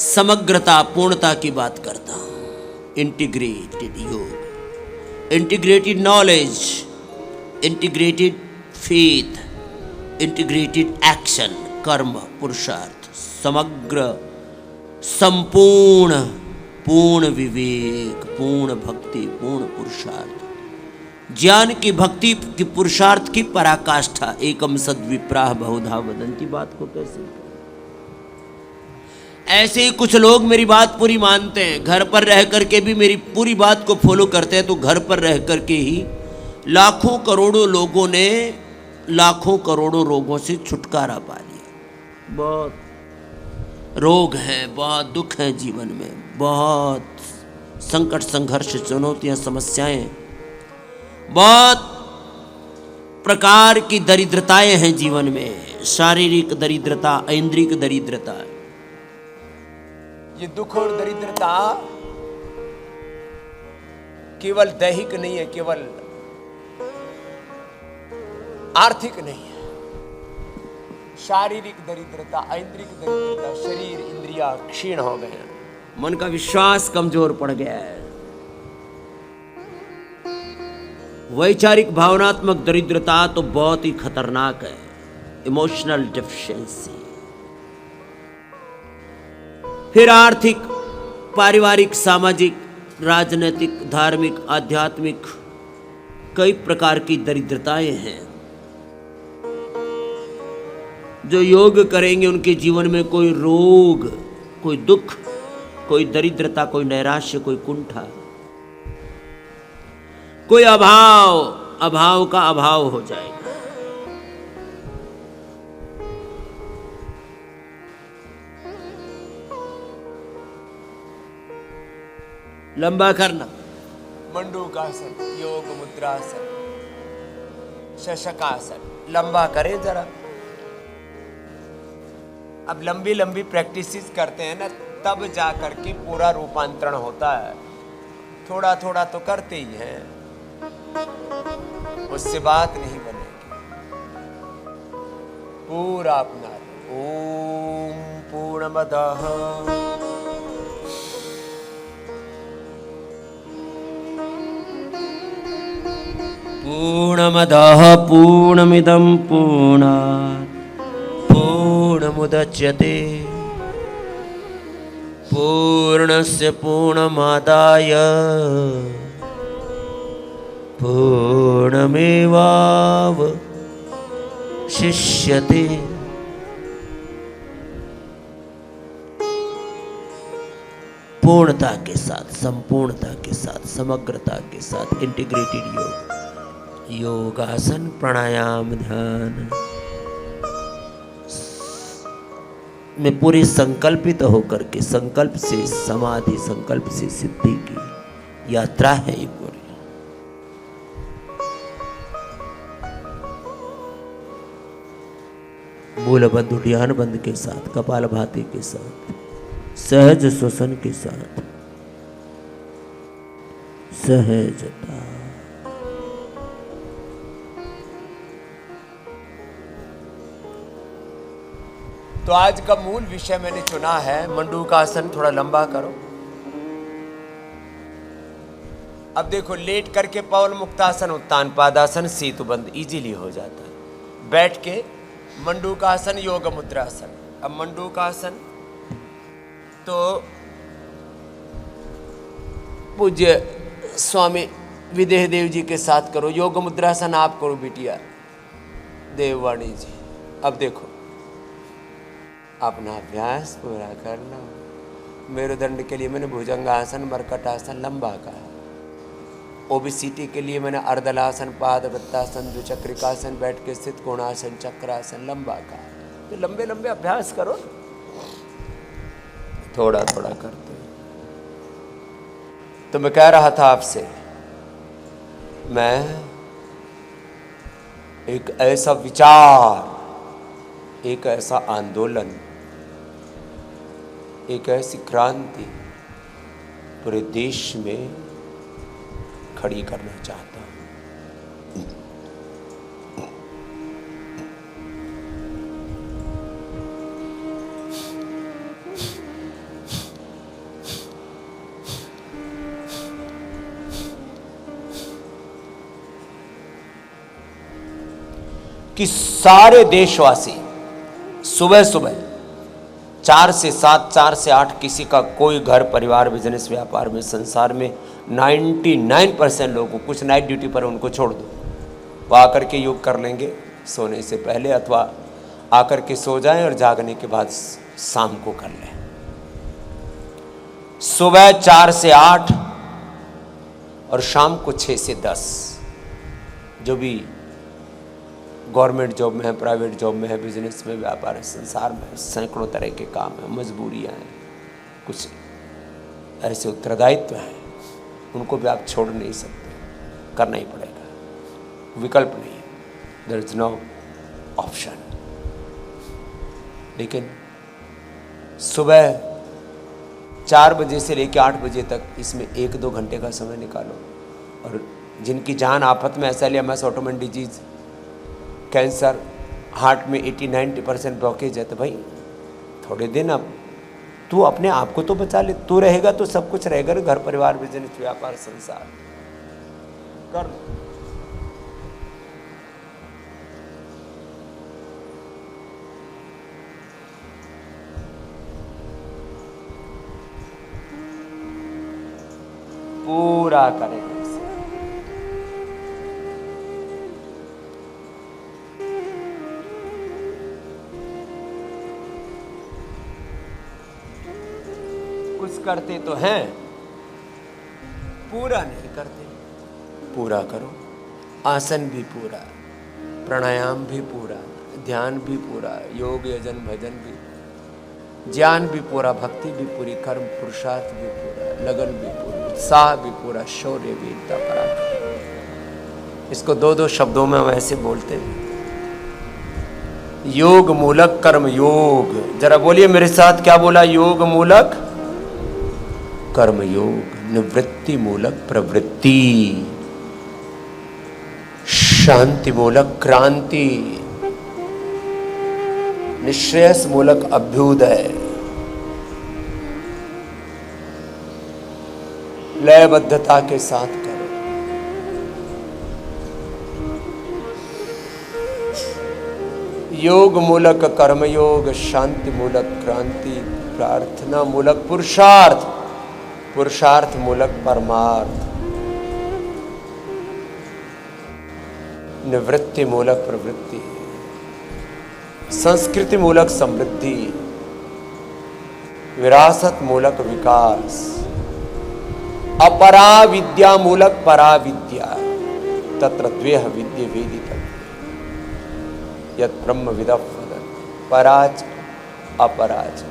समग्रता, पूर्णता की बात करता हूं। इंटीग्रेटेड योग, integrated knowledge, integrated faith, integrated action, कर्म, पुरुषार्थ, समग्र, संपूर्ण, पूर्ण विवेक, पूर्ण भक्ति, पूर्ण पुरुषार्थ, ज्ञान की, भक्ति की, पुरुषार्थ की पराकाष्ठा। एकम सद्विप्राह बहुधा वदन्ति बात को कैसे? ऐसे ही कुछ लोग मेरी बात पूरी मानते हैं, घर पर रह करके भी मेरी पूरी बात को फॉलो करते हैं। तो घर पर रह करके ही लाखों करोड़ों लोगों ने लाखों करोड़ों रोगों से छुटकारा पा लिया। बहुत रोग हैं, बहुत दुख हैं जीवन में, बहुत संकट, संघर्ष, चुनौतियां, समस्याएं, बहुत प्रकार की दरिद्रताएं हैं जीवन में। शारीरिक दरिद्रता, ऐन्द्रिक दरिद्रता। ये दुख और दरिद्रता केवल दैहिक नहीं है, केवल आर्थिक नहीं है। शारीरिक दरिद्रता, ऐन्द्रिक दरिद्रता, शरीर, इंद्रियां क्षीण हो गए हैं, मन का विश्वास कमजोर पड़ गया है। वैचारिक भावनात्मक दरिद्रता तो बहुत ही खतरनाक है, इमोशनल डेफिशिएंसी। फिर आर्थिक, पारिवारिक, सामाजिक, राजनीतिक, धार्मिक, आध्यात्मिक, कई प्रकार की दरिद्रताएं हैं। जो योग करेंगे उनके जीवन में कोई रोग, कोई दुख, कोई दरिद्रता, कोई नैराश्य, कोई कुंठा, कोई अभाव का अभाव हो जाएगा। लंबा करना, मंडूकासन, योग मुद्रासन, शशकासन, लंबा करें जरा। अब लंबी लंबी प्रैक्टिसेस करते हैं ना, तब जा करके पूरा रूपांतरण होता है। थोड़ा थोड़ा तो करते ही हैं, उससे बात नहीं बनेगी। पूरा अपना ओम पूर्णमदः पूर्णमदः पूर्णमिदं पूर्णात् पूर्णमुदच्यते पूर्णस्य पूर्णमादाय पूर्णमेवावशिष्यते। पूर्णता के साथ, संपूर्णता के साथ, समग्रता के साथ इंटीग्रेटेड योग, योगासन, प्राणायाम, ध्यान में पूरी संकल्पित होकर के, संकल्प से समाधि, संकल्प से सिद्धि की यात्रा है ये पूरी। मूल बंध, ध्यान बंध के साथ, कपालभाति के साथ, सहज श्वसन के साथ, सहजता। तो आज का मूल विषय मैंने चुना है मंडूकासन। थोड़ा लंबा करो। अब देखो, लेट करके पवन मुक्तासन, उत्तान पादासन, सेतुबंद इजीली हो जाता है। बैठ के मंडूकासन, योग मुद्रासन। अब मंडूकासन तो पूज्य स्वामी विदेह देव जी के साथ करो। योग मुद्रासन आप करो बिटिया देववाणी जी। अब देखो, अपना अभ्यास पूरा कर लो। मेरुदंड के लिए मैंने भुजंगासन, मरकटासन लंबा कहा। ओबेसिटी के लिए मैंने अर्धलासन, पाद वृत्तासन, द्विचक्रिकासन, बैठ के स्थित कोणासन, चक्रासन लंबा कहा। तो लंबे लंबे अभ्यास करो, थोड़ा थोड़ा करते। तो मैं कह रहा था आपसे, मैं एक ऐसा विचार, एक ऐसा आंदोलन, एक ऐसी क्रांति पूरे देश में खड़ी करना चाहता हूं। कि सारे देशवासी सुबह सुबह 4 से 7, 4 से 8, किसी का कोई घर परिवार बिजनेस व्यापार में संसार में 99% लोगों, कुछ नाइट ड्यूटी पर उनको छोड़ दो, वो आकर के योग कर लेंगे सोने से पहले, अथवा आकर के सो जाएं और जागने के बाद शाम को कर लें। सुबह 4 से 8 और शाम को 6 से 10। जो भी गवर्नमेंट जॉब में है, प्राइवेट जॉब में है, बिजनेस में, व्यापार है, संसार में सैकड़ों तरह के काम हैं, मजबूरियां हैं, कुछ ऐसे उत्तरदायित्व हैं, उनको भी आप छोड़ नहीं सकते, करना ही पड़ेगा, विकल्प नहीं है, देयर इज नो ऑप्शन। लेकिन सुबह 4 बजे से लेकर 8 बजे तक इसमें 1-2 घंटे का समय निकालो। और जिनकी जान आफत में, SLMS, autoimmune disease, cancer, heart में 80-90% ब्लॉकेज है, तो भाई थोड़े दिन अब तू अपने आप को तो बचा ले। तू रहेगा तो सब कुछ रहेगा, घर परिवार बिजनेस व्यापार संसार कर। पूरा करेंगे। कुछ करते तो हैं, पूरा नहीं करते। पूरा करो। आसन भी पूरा, प्राणायाम भी पूरा, ध्यान भी पूरा, योग यजन भजन भी, ज्ञान भी पूरा, भक्ति भी पूरी, कर्म पुरुषार्थ भी पूरा, लगन भी पूरी, उत्साह भी पूरा, शौर्य, वीरता, पराक्रम। इसको 2-2 शब्दों में हम ऐसे बोलते हैं, योग मूलक कर्म योग। जरा बोलिए मेरे साथ, क्या बोला? योग मूलक कर्म योग, निवृत्ति मूलक प्रवृत्ति, शांति मूलक क्रांति, निश्रेयस मूलक अभ्युदय, लयबद्धता के साथ करो। योग मूलक कर्म योग, शांति मूलक क्रांति, प्रार्थना मूलक पुरुषार्थ, पुरुषार्थ मूलक परमार्थ, निवृत्ति मूलक प्रवृत्ति, संस्कृति मूलक समृद्धि, विरासत मूलक विकास, अपरा विद्या मूलक पराविद्या। तत्र द्वेह विद्ये वेदितव्य यत् ब्रह्म विदः वदति, पराच अपराच।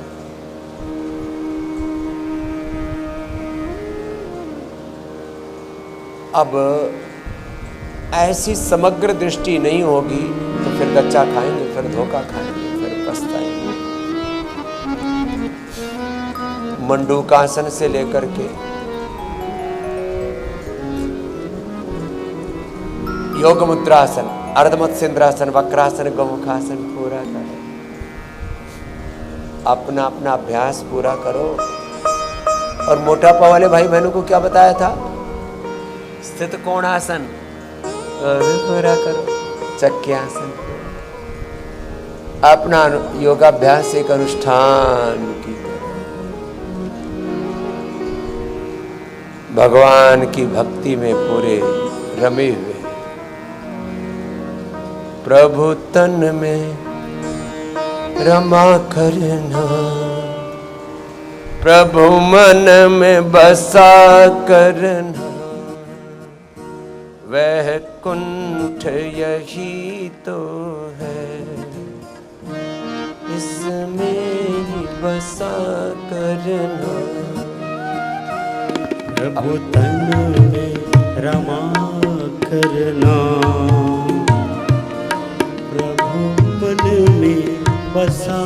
अब ऐसी समग्र दृष्टि नहीं होगी तो फिर गच्चा खाएंगे, फिर धोखा खाएंगे, फिर पछताएंगे। मंडूकासन से लेकर के योग मुद्रासन, अर्धमत्स्येंद्रासन, वक्रासन, गौमुखासन पूरा करें। अपना अपना अभ्यास पूरा करो। और मोटापा वाले भाई बहनों को क्या बताया था? स्थित कोणासन पूरा करो, चक्यासन। अपना योगाभ्यास एक अनुष्ठान की तरह भगवान की भक्ति में पूरे रमे हुए। प्रभु तन में रमा करना, प्रभु मन में बसा करना, वह कुंठ यही तो है, इसमें ही बसा करना। प्रभु तन में रमा करना, प्रभु मन में बसा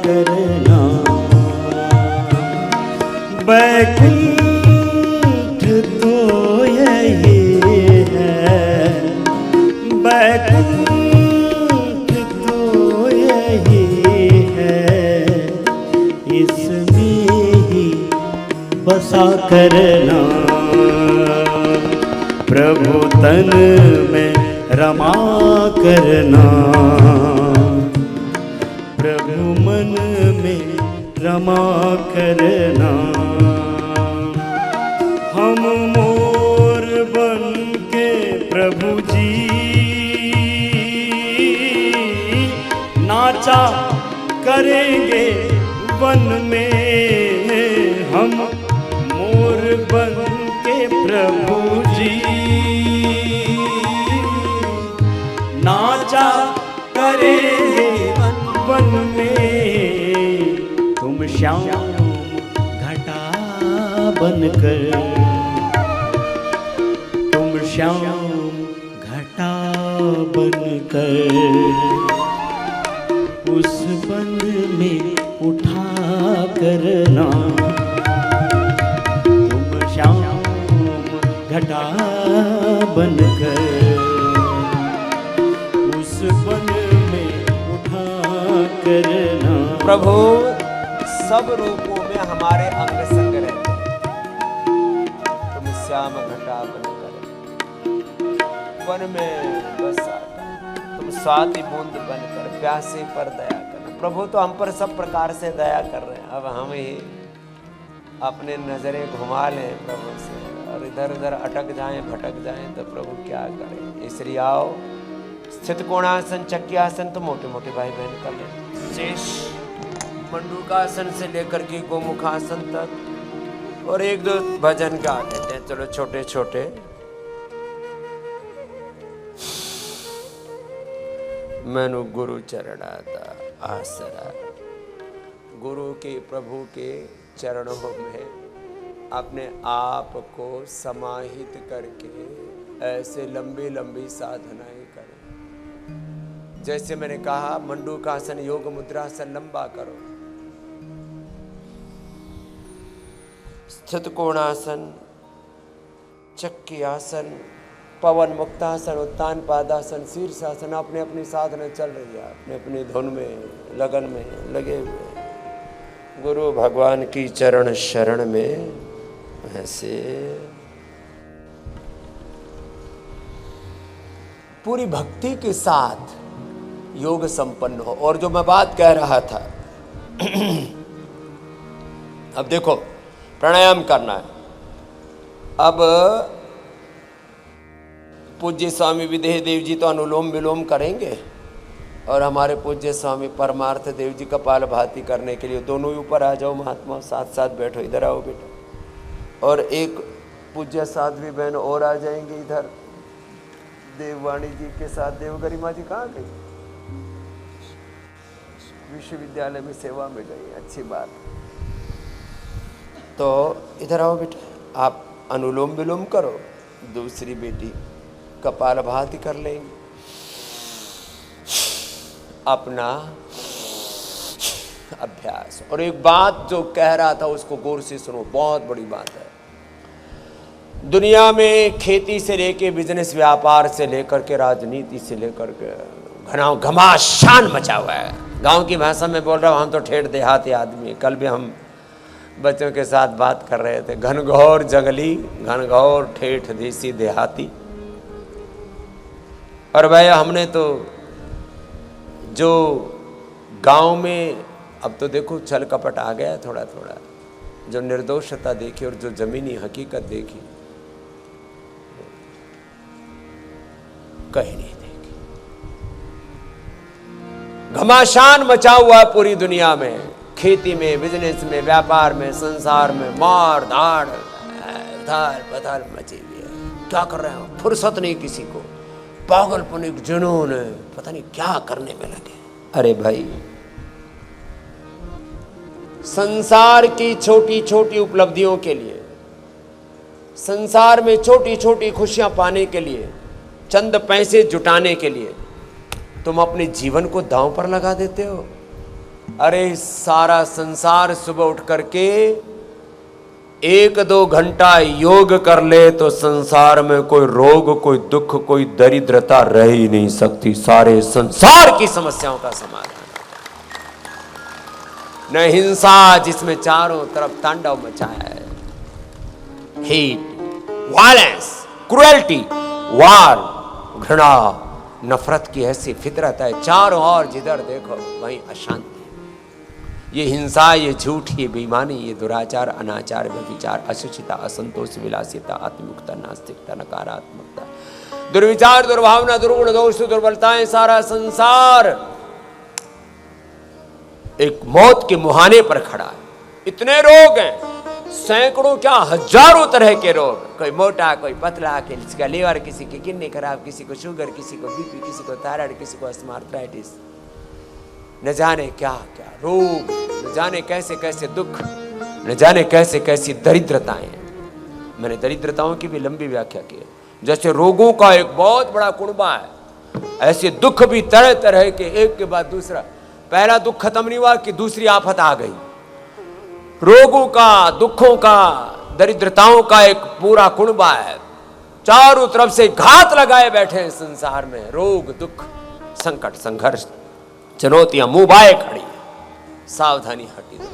करना, बैकुंठ तो यही है, बैकुंठ तो यही है, इसमें ही बसा करना। प्रभु तन में रमा करना, प्रभु मन में रमा करना। हम मोर बन के प्रभु जी नाचा करेंगे वन में, हम मोर बन के प्रभु जी नाचा करेंगे वन में। तुम श्याम घटा बनकर, तुम श्याम घटा बनकर उस बन में उठा करना। तुम श्याम घटा बनकर उस बन में उठा करना। प्रभु सब रूपों में हमारे अंग संग रहते हैं। तुम श्याम घटा बनकर वन में बसा, तुम स्वाति बूंद बनकर प्यासे पर दया करना। प्रभु तो हम पर सब प्रकार से दया कर रहे हैं, अब हम ही अपने नजरें घुमा लें प्रभु से और इधर उधर अटक जाएं भटक जाएं तो प्रभु क्या करें। इसलिए आओ, स्थित कोणासन चक्यासन तो मोटे मोटे भाई बहन कर लें, शेष मंडूकासन से लेकर के गोमुखासन तक, और एक दो भजन गा लेते हैं, चलो छोटे छोटे। मैनु गुरु चरणाता आसरा, गुरु के प्रभु के चरणों में अपने आप को समाहित करके ऐसे लंबी लंबी साधनाएं करें। जैसे मैंने कहा, मंडूकासन योग मुद्रा से लंबा करो, स्थित कोणासन, चक्रियासन, पवन मुक्तासन, उत्तान पादासन, शीर्षासन, अपने अपनी साधना चल रही है, अपने अपनी धुन में लगन में लगे हुए। गुरु भगवान की चरण शरण में ऐसे पूरी भक्ति के साथ योग संपन्न हो। और जो मैं बात कह रहा था अब देखो, प्राणायाम करना है। अब पूज्य स्वामी विदेह देव जी तो अनुलोम विलोम करेंगे और हमारे पूज्य स्वामी परमार्थ देव जी कपालभाति करने के लिए दोनों ही ऊपर आ जाओ महात्मा, साथ साथ बैठो, इधर आओ बेटा। और एक पूज्य साध्वी बहन और आ जाएंगे इधर, देववाणी जी के साथ। देवगरिमा जी कहाँ गई? विश्वविद्यालय में सेवा में गई, अच्छी बात। तो इधर आओ बेटा, आप अनुलोम विलोम करो, दूसरी बेटी कपालभाति कर लेंगे। अपना अभ्यास। और एक बात जो कह रहा था उसको गौर से सुनो, बहुत बड़ी बात है। दुनिया में खेती से लेके बिजनेस व्यापार से लेकर के राजनीति से लेकर के घमासान मचा हुआ है, गांव की भाषा में बोल रहा हूँ, हम तो ठेठ देहाती आदमी। कल भी हम बच्चों के साथ बात कर रहे थे, घनघोर जंगली, घनघोर ठेठ देसी देहाती। और भाई हमने तो जो गांव में, अब तो देखो छल कपट आ गया थोड़ा थोड़ा, जो निर्दोषता देखी और जो जमीनी हकीकत देखी कहीं नहीं देखी। घमासान मचा हुआ पूरी दुनिया में, खेती में, बिजनेस में, व्यापार में, संसार में, मार धाड़ धार पताल मची हुई है। क्या कर रहे हो, फुर्सत नहीं किसी को, पागलपन, एक जुनून, पता नहीं क्या करने में लगे। अरे भाई, संसार की छोटी छोटी उपलब्धियों के लिए, संसार में छोटी छोटी खुशियां पाने के लिए, चंद पैसे जुटाने के लिए तुम अपने जीवन को दांव पर लगा देते हो। अरे सारा संसार सुबह उठ करके 1-2 घंटा योग कर ले तो संसार में कोई रोग, कोई दुख, कोई दरिद्रता रह ही नहीं सकती। सारे संसार की समस्याओं का समाधान। न हिंसा जिसमें चारों तरफ तांडव मचाया है, हेट, वायलेंस, क्रुएल्टी, वार, घृणा, नफरत की ऐसी फितरत है, चारों ओर जिधर देखो वहीं अशांति। ये हिंसा, ये झूठ, ये बेईमानी, ये दुराचार, अनाचार, व्यभिचार, अशुचिता, असंतोष, विलासिता, आत्मयुक्ता, नास्तिकता, नकारात्मकता, दुर्विचार, दुर्भावना, दुर्गुण, दोष, दुर्बलताएं, सारा संसार एक मौत के मुहाने पर खड़ा है। इतने रोग हैं, सैकड़ों क्या हजारों तरह के रोग, कोई मोटा, कोई पतला, किसी का लीवर, किसी की किडनी खराब, किसी को शुगर, किसी को बीपी, किसी को थायराइड, किसी को अस्थमा, आर्थराइटिस, न जाने क्या क्या रोग, न जाने कैसे कैसे दुख, न जाने कैसे कैसी दरिद्रताएं। मैंने दरिद्रताओं की भी लंबी व्याख्या की है। जैसे रोगों का एक बहुत बड़ा कुनबा है, ऐसे दुख भी तरह तरह के, एक के बाद दूसरा। पहला दुख खत्म नहीं हुआ कि दूसरी आफत आ गई। रोगों का, दुखों का, दरिद्रताओं का एक पूरा कुनबा है। चारों तरफ से घात लगाए बैठे हैं संसार में। रोग, दुख, संकट, संघर्ष, चुनौतियां मुंह बाए खड़ी है। सावधानी हटी दो।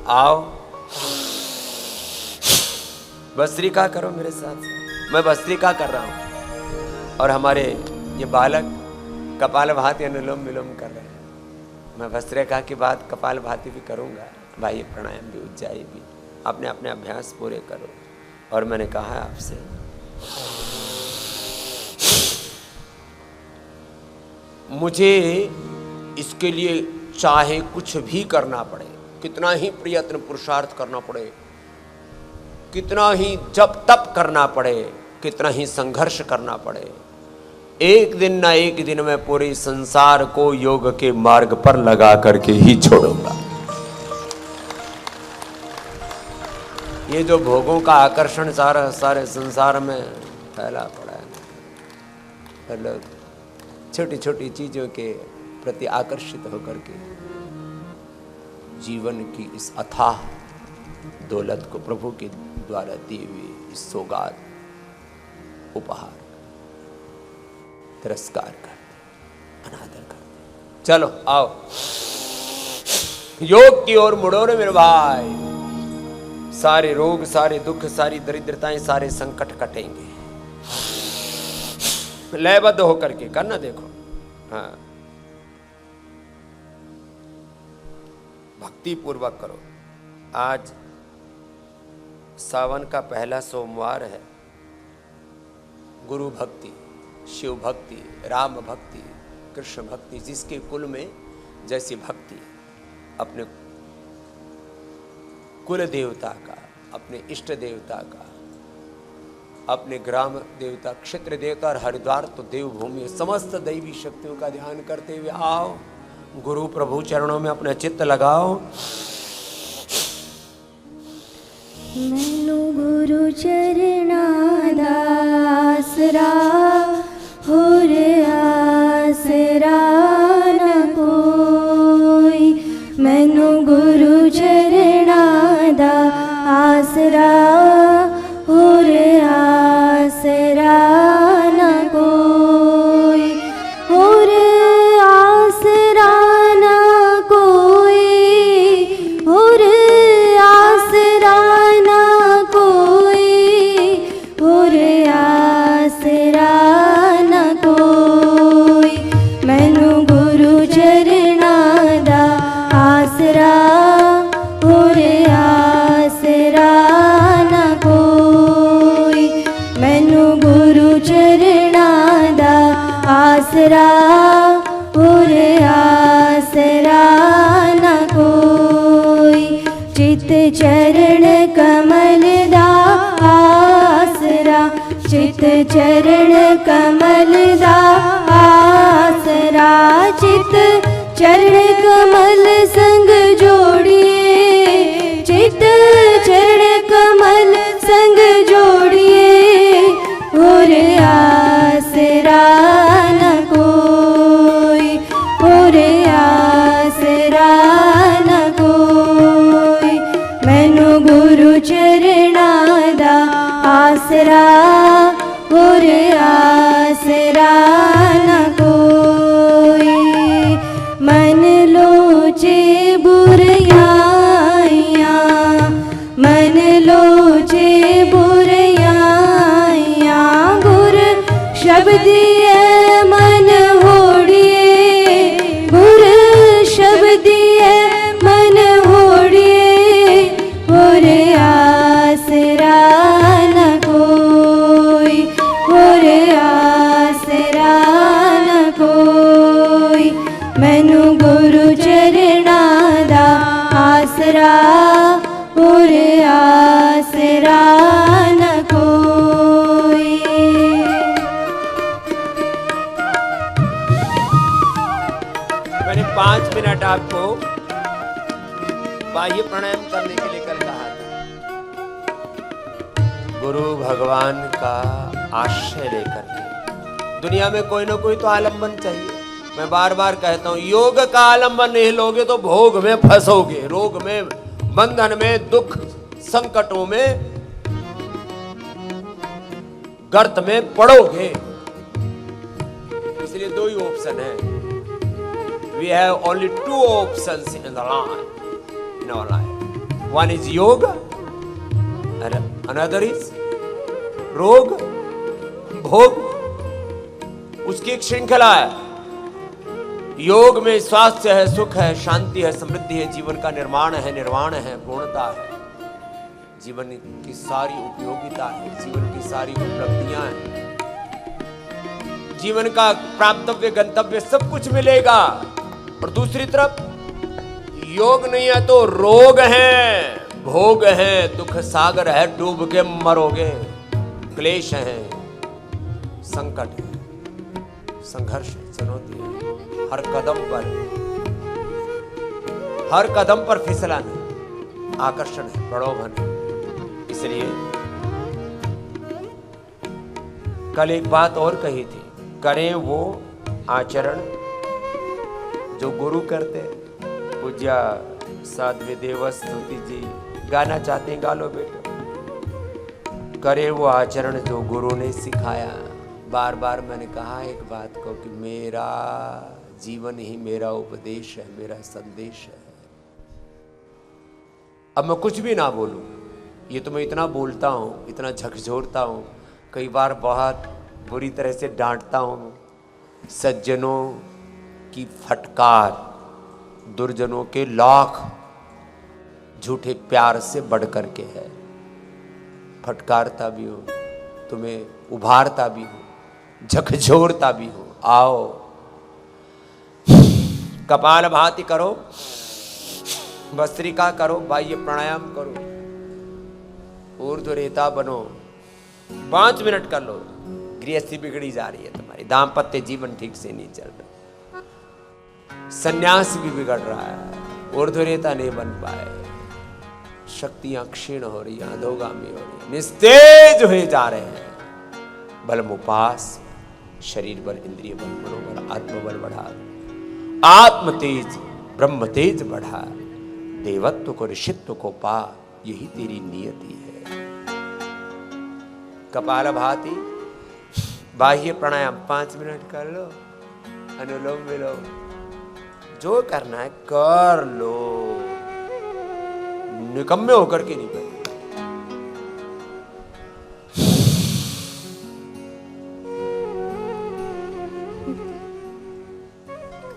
आओ भस्त्रिका करो मेरे साथ। मैं भस्त्रिका कर रहा हूं और हमारे ये बालक कपालभाति अनुलोम विलोम कर रहे हैं। मैं भस्त्रिका की बात कपालभाति भी करूंगा, भाई प्राणायाम भी, उज्जाई भी। अपने अपने अभ्यास पूरे करो। और मैंने कहा आपसे, मुझे इसके लिए चाहे कुछ भी करना पड़े, कितना ही प्रयत्न पुरुषार्थ करना पड़े, कितना ही जप तप करना पड़े, कितना ही संघर्ष करना पड़े, एक दिन ना एक दिन मैं पूरे संसार को योग के मार्ग पर लगा करके ही छोड़ूंगा। ये जो भोगों का आकर्षण सारे संसार में फैला पड़ा है, लोग छोटी छोटी चीजों के प्रति आकर्षित होकर के जीवन की इस अथाह दौलत को, प्रभु के द्वारा दी हुई इस सौगात, उपहार तिरस्कार करते, अनादर करते। चलो आओ योग की ओर मुड़ो रे मेरे भाई। सारे रोग, सारे दुख, सारी दरिद्रताएं, सारे संकट कटेंगे। लयबद्ध होकर के करना। देखो, हाँ, भक्ति पूर्वक करो। आज सावन का पहला सोमवार है। गुरु भक्ति, शिव भक्ति, राम भक्ति, कृष्ण भक्ति, जिसके कुल में जैसी भक्ति, अपने कुल देवता का, अपने इष्ट देवता का, अपने ग्राम देवता, क्षेत्र देवता और हरिद्वार तो देवभूमि, समस्त दैवी शक्तियों का ध्यान करते हुए आओ, गुरु प्रभु चरणों में अपना चित्त लगाओ। मैनू गुरु चरणा दासरा, होर आसरा न कोई। मैनू गुरु चरणा दा आसरा, होर आसरा न कोई। होर आसरा न और आसरा न कोई। मैनू गुरु चरणां दा आसरा और आसरा न कोई। चित चरण कमल दा आसरा, चित चरण कमल दा आसरा। चित चरण कमल संग जोड़िए, चित चरण कमल संग जोड़िए। और आसरा न कोई, और आसरा न कोई। मैनू गुरु चरणां दा आसरा और आसरा न कोई। मन लोचे बुराइयां, मन लोचे बुराइयां। गुर शब्द है मन होड़िए, गुर शब्द है मन होड़िए। और आसरा न कोई, और आसरा न कोई। मैनू गुरु चरणां दा आसरा और आसरा न कोई। मैंने 5 मिनट आपको बाह्य प्राणायाम करने के लिए कल कहा था। गुरु भगवान का आश्रय लेकर के दुनिया में कोई ना कोई तो आलंबन चाहिए। मैं बार बार कहता हूं, योग का आलंबन नहीं लोगे तो भोग में फंसोगे, रोग में, बंधन में, दुख संकटों में, गर्त में पड़ोगे। इसलिए दो ही ऑप्शन है। We have only 2 options in the life, in our life. One is yoga and another is रोग, भोग। उसकी एक श्रृंखला है। योग में स्वास्थ्य है, सुख है, शांति है, समृद्धि है, जीवन का निर्माण है, निर्वाण है, पूर्णता है, जीवन की सारी उपयोगिता है, जीवन की सारी उपलब्धियां हैं, जीवन का प्राप्तव्य गंतव्य सब कुछ मिलेगा। और दूसरी तरफ योग नहीं है तो रोग है, भोग है, दुख सागर है, डूब के मरोगे, क्लेश है, संकट है, संघर्ष है, चुनौती है, हर कदम पर फिसलन है, आकर्षण है, प्रलोभन है। इसलिए कल एक बात और कही थी, करें वो आचरण जो गुरु करते। पूज्या साध्वी देवस्तुति जी गाना चाहते हैं, गा लो बेटा। करे वो आचरण जो गुरु ने सिखाया। बार बार मैंने कहा एक बात को कि मेरा जीवन ही मेरा उपदेश है, मेरा संदेश है। अब मैं कुछ भी ना बोलूं, ये तो मैं इतना बोलता हूं, इतना झकझोरता हूं, कई बार बहुत बुरी तरह से डांटता हूं। सज्जनों की फटकार दुर्जनों के लाख झूठे प्यार से बढ़ करके है। फटकारता भी हूं, तुम्हें उभारता भी हूं, झकझोरता भी हूं। आओ कपाल भाति करो, भस्त्रिका करो, बाह्य प्राणायाम करो, ऊर्ध्वरेता बनो, 5 मिनट कर लो। गृहस्थी बिगड़ी जा रही है तुम्हारी, दाम्पत्य जीवन ठीक से नहीं चल रहा, संन्यास भी बिगड़ रहा है, ऊर्ध्वरेता नहीं बन पाए, शक्तियां क्षीण हो रही हैं, अधोगामी हो रही हैं, निस्तेज हुए जा रहे हैं। बल मुपास, शरीर बल, इंद्रिय बल, मनोबल, आत्मबल बढ़ा, आत्म तेज ब्रह्म तेज बढ़ा, देवत्व को ऋषित्व को पा, यही तेरी नियति है। कपाल भाति, बाह्य प्राणायाम 5 मिनट कर लो, अनुलोम विलोम जो करना है कर लो, निकम्मे होकर के नहीं कर।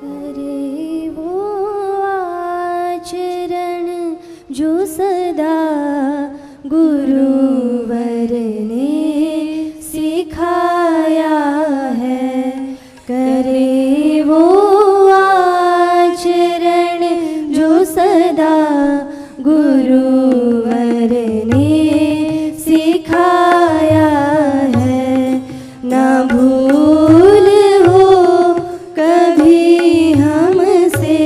करे वो आचरण जो सदा गुरुवर ने सिखाया है, करे वो आचरण जो सदा गुरुवर ने सिखाया है। ना भूल हो कभी हमसे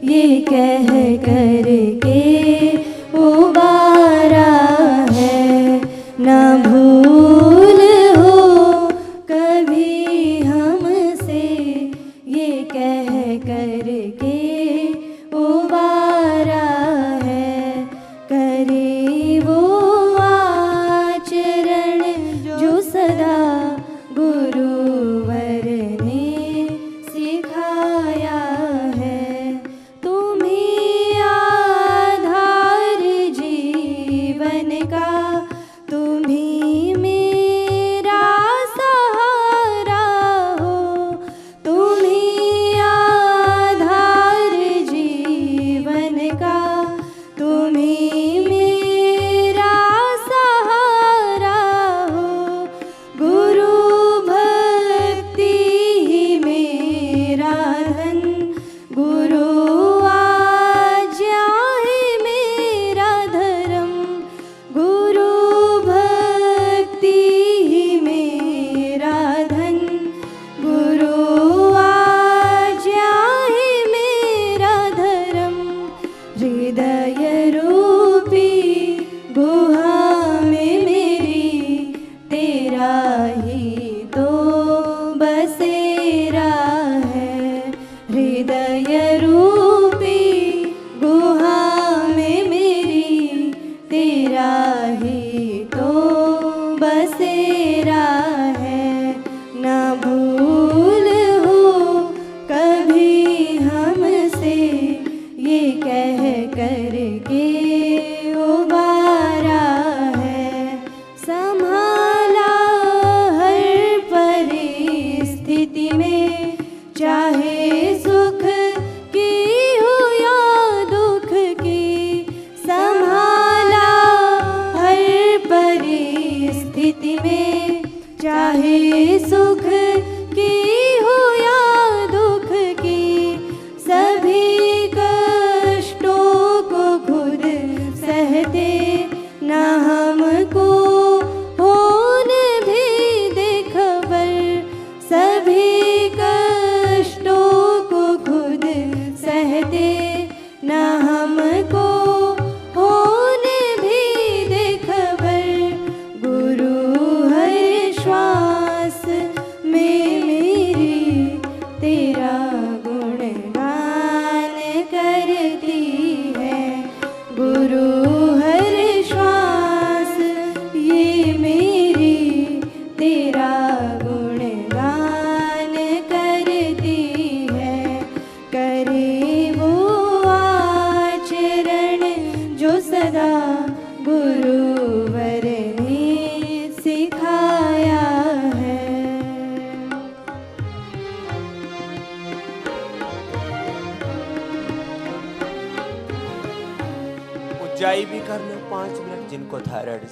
ये कह कर के उबारा है। ना भूल हो कभी हमसे ये कह कर के उबारा है, करे वो आचरण जो सदा गुरुवर ने सिखाया है। तुम्ही आधार जीवन का, तुम्ही मेरा सहारा हो। तुम्ही आधार जीवन का, तुम्ही मेरा सहारा हो। गुरु भक्ति ही मेरा धन, गुरु आज्ञा है मेरा धर्म। गुरु भक्ति ही मेरा धन, गुरु आज्ञा है मेरा धर्म। हृदय रूपी गुहा में मेरी तेरा ही तो बसेरा है। हृदय रूपी गुहा में मेरी तेरा ही तो बसेरा है। ना भूल हो कभी हमसे ये कह कर के उबारा है। संभाला हर परिस्थिति में, चाहे सुख की हो या दुख की। संभाला हर परिस्थिति में, चाहे सुख की हो या दुख की। सभी कष्टों को खुद सहते, ना हमको होने भी दे खबर। सभी कष्टों को खुद सहते, ना हमको होने भी दे खबर। गुरु हर श्वास में मेरी तेरा गुणगान करती है। गुरु हर श्वास ये मेरी तेरा गुणगान करती है, करे वो आचरण जो सदा गुरुवर ने सिखाया है। ऊंचाई भी करना 5 मिनट। जिनको thyroid,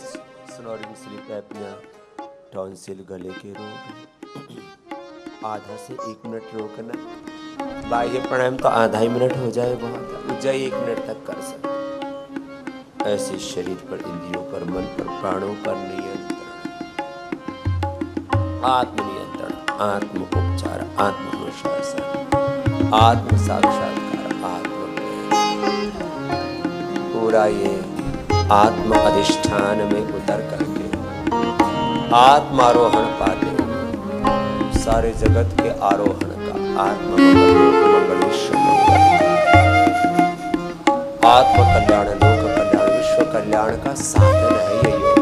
snoring, sleep apnoea, tonsil, गले के रोग, आधा से 1 मिनट रोकना। बाह्य प्राणायाम तो आधा ही मिनट हो जाए बहुत है। ऊंचाई 1 मिनट तक कर सकते। ऐसे शरीर पर, इंद्रियों पर, मन पर, प्राणों पर नियंत्रण, आत्मनियंत्रण, आत्म उपचार, आत्मानुशासन, आत्म साक्षात्कार, पूरा ये आत्म अधिष्ठान में उतर करके आत्मारोहण पाते हो। सारे जगत के आरोहण का आत्म मंगल, विश्व मंगल, आत्म कल्याण, लोक कल्याण, विश्व कल्याण का साधन है ये योग।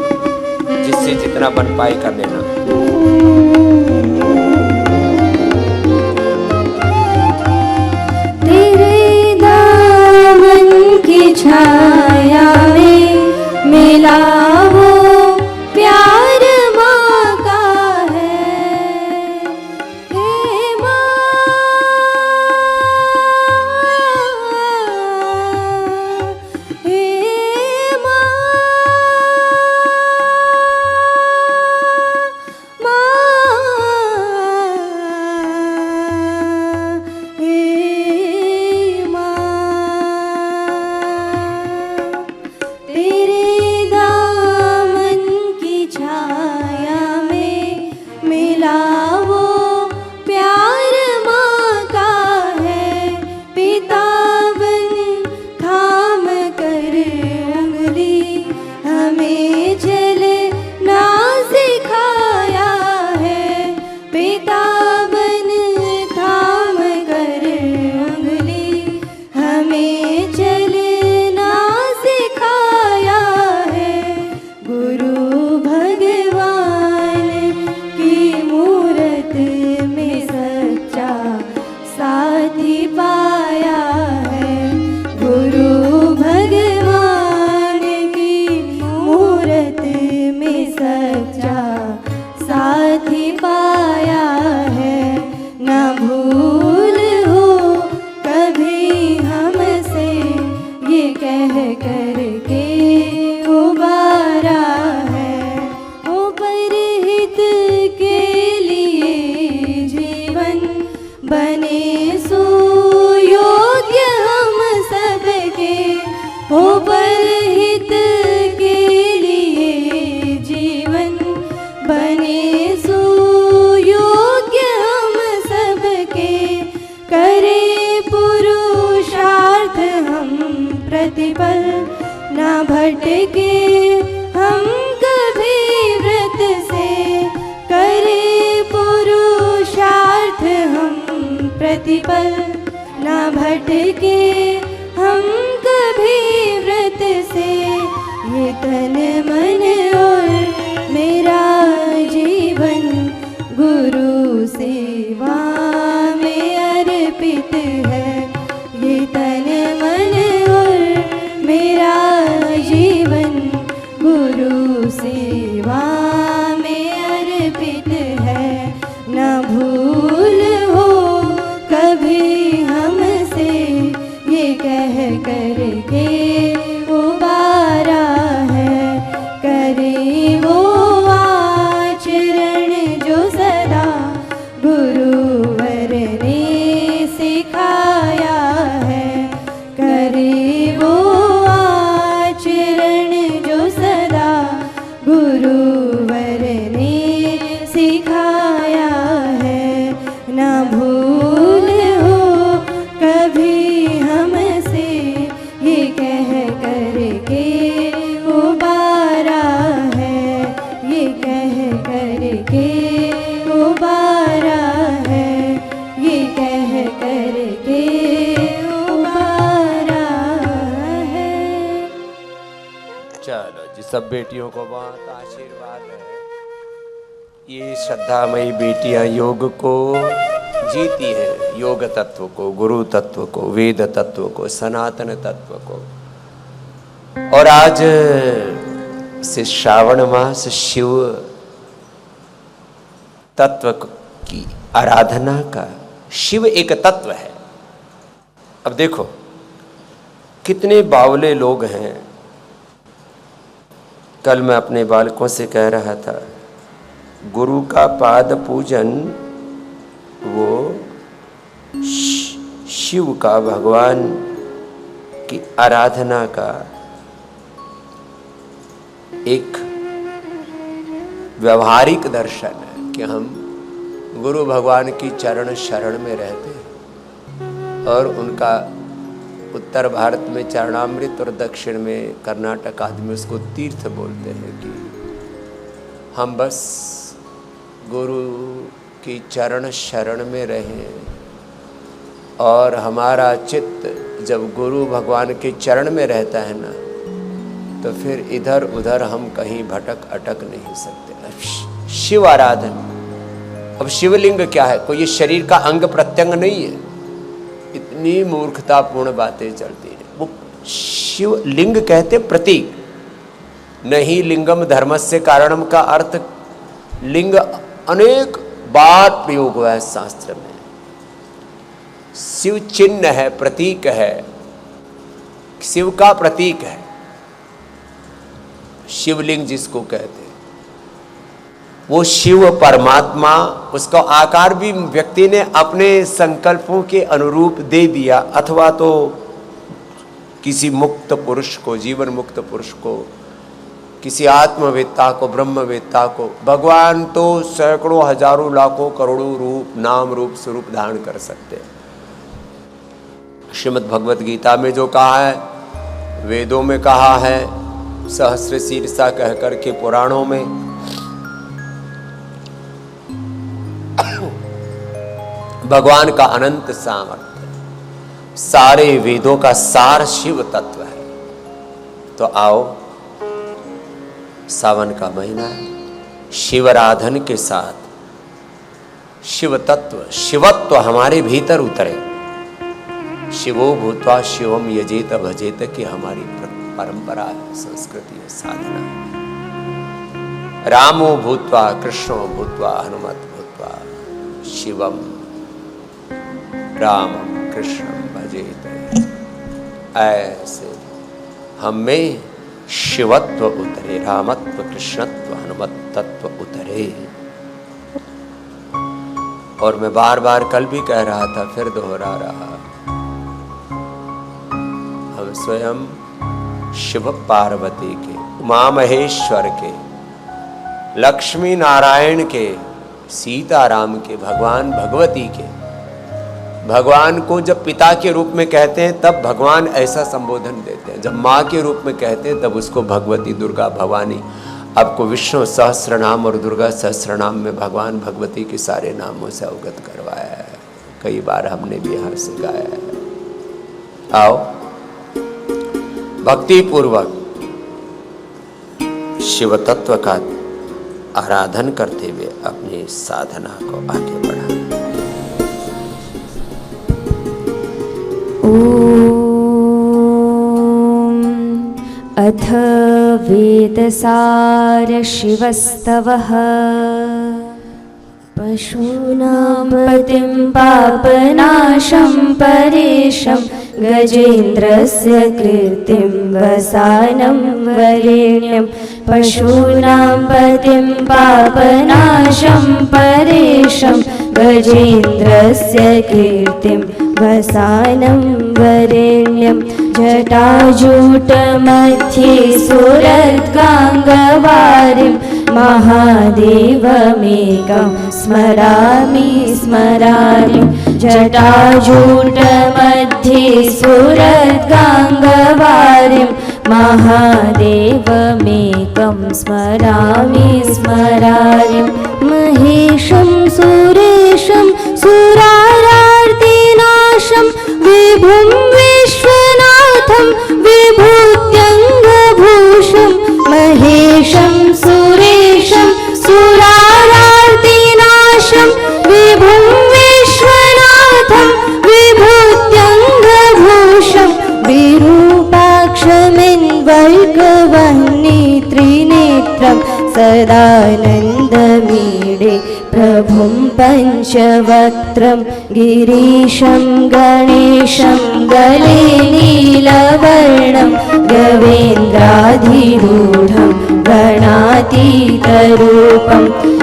जिससे जितना बन पाए कर लेना। तेरे दामन की छाया में मिला वो प्यार माँ का है। हे माँ, हे ना भटके हम कभी व्रत से, करे पुरुषार्थ हम प्रतिपल। ना भटके हम कभी व्रत से, ये तन मन और मेरा जीवन गुरु सेवा में अर्पित है। ये तन मन और मेरा जीवन गुरु सेवा में अर्पित है। न भूल हो कभी हमसे, ये कह कर के उबारा है। करे वो आचरण जो सदा गुरुवर ने सिखाया है। करे वो आचरण जो सदा गुरुवर ने सिखाया है। ना भूल हो कभी हमसे, ये कह कर के उबारा है। ये कह कर के उबारा है। ये कह कर के उबारा है। चलो जी, सब बेटियों को बहुत आशीर्वाद है। ये श्रद्धामयी बेटियां योग को जीती है, योग तत्व को, गुरु तत्व को, वेद तत्व को, सनातन तत्व को। और आज से श्रावण मास शिव तत्व की आराधना का, शिव एक तत्व है। अब देखो कितने बावले लोग हैं। कल मैं अपने बालकों से कह रहा था, गुरु का पाद पूजन वो शिव का, भगवान की आराधना का एक व्यवहारिक दर्शन है कि हम गुरु भगवान की चरण शरण में रहते हैं। और उनका उत्तर भारत में चरणामृत और दक्षिण में कर्नाटक आदि में उसको तीर्थ बोलते हैं कि हम बस गुरु की चरण शरण में रहें। और हमारा चित्त जब गुरु भगवान के चरण में रहता है ना, तो फिर इधर उधर हम कहीं भटक अटक नहीं सकते। शिव आराधन, अब शिवलिंग क्या है? कोई ये शरीर का अंग प्रत्यंग नहीं है। इतनी मूर्खतापूर्ण बातें चलती हैं। वो शिवलिंग कहते प्रतीक, नहीं लिंगम धर्मस्य कारणम का अर्थ लिंग अनेक बार प्रयोग हुआ है शास्त्र में। शिव चिन्ह है, प्रतीक है, शिव का प्रतीक है शिवलिंग जिसको कहते हैं। वो शिव परमात्मा, उसका आकार भी व्यक्ति ने अपने संकल्पों के अनुरूप दे दिया, अथवा तो किसी मुक्त पुरुष को, जीवन मुक्त पुरुष को, किसी आत्मवेत्ता को, ब्रह्मवेत्ता को। भगवान तो सैकड़ों हजारों लाखों करोड़ों रूप, नाम रूप, स्वरूप धारण कर सकते हैं। श्रीमद् भगवत गीता में जो कहा है, वेदों में कहा है, सहस्र शीर्षा कह करके पुराणों में, भगवान का अनंत सामर्थ्य, सारे वेदों का सार शिव तत्व है। तो आओ, सावन का महीना है, शिवराधन के साथ शिव तत्व, शिवत्व हमारे भीतर उतरे। शिवो भूत्वा शिवम यजेत भजेत की हमारी परंपरा है, संस्कृति है, साधना है। रामो भूत्वा कृष्णो भूत्वा हनुमत भूत्वा शिवम रामम कृष्णम भजेत। ऐसे हम में शिवत्व उतरे, रामत्व, कृष्णत्व, हनुमत तत्व उतरे। और मैं बार बार कल भी कह रहा था, फिर दोहरा रहा, हम स्वयं शिव पार्वती के, उमा महेश्वर के, लक्ष्मी नारायण के, सीताराम के, भगवान भगवती के भगवान को जब पिता के रूप में कहते हैं तब भगवान ऐसा संबोधन देते हैं, जब माँ के रूप में कहते हैं तब उसको भगवती, दुर्गा, भवानी। आपको विष्णु सहस्त्र नाम और दुर्गा सहस्त्र नाम में भगवान भगवती के सारे नामों से अवगत करवाया है। कई बार हमने भी यहाँ से गाया है। आओ भक्ति पूर्वक शिव तत्व का आराधन करते हुए अपनी साधना को आगे बढ़ाएं। ॐ अथ वेदसार शिवस्तवः पशूनां पतिं पापनाशं परेशं गजेन्द्रस्य कीर्तिं वसानं वरेण्यं पशूनां पतिं पापनाशं परेशं गजेन्द्रस्य कीर्तिं वसानं वरेण्यं जटाजूटमध्ये सुरद्गाङ्गवारिं महादेवमेकं स्मरामि स्मरामि जटाजूटमध्ये सुरद्गाङ्गवारिं महादेवमेकं स्मरामि स्मरामि महेशं सुरेशं सुरारार्तिनाशं विभुं विश्वनाथं विभूत्यङ्गभूषं महेशं सुरेशं सुरारार्तिनाशं विभुं विश्वनाथं विभूत्यङ्गभूषं विरूपाक्षमिन्वल्कवह्नित्रिनेत्रं सदानन्दमीडे प्रभुं पञ्चवक्त्रं गिरीशं गणेशं गले नीलवर्णं गवेन्द्राधिरूढं गणातीतरूपं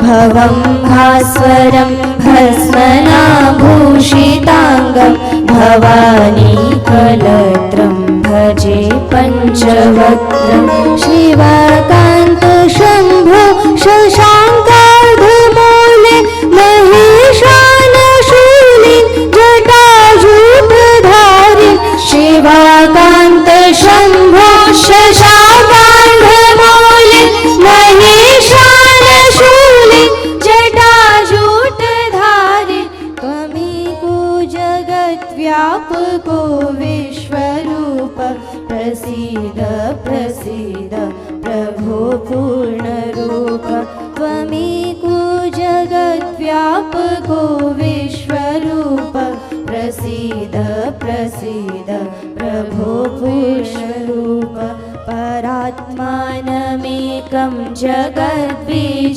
भवं भास्वरं भस्मनाभूषिताङ्गं भवानीकलत्रं भजे पञ्चवक्त्रं शिवकान्तशम्भो शशाङ्कार्धमूले महेशानशूलिं जटाजूटधारिं शिवकान्तशम्भो शशाङ्कार्धमूले महेशानशूलिं जटाजूटधारिं त्वमेको जगद्व्यापको विश्वरूप प्रसीद प्रसीद प्रभो पूर्णरूप त्वमेको जगद्व्यापको विश्वरूप प्रसीद प्रसीद प्रभो पूर्णरूप परात्मानमेकं जगद्बीजमाद्यं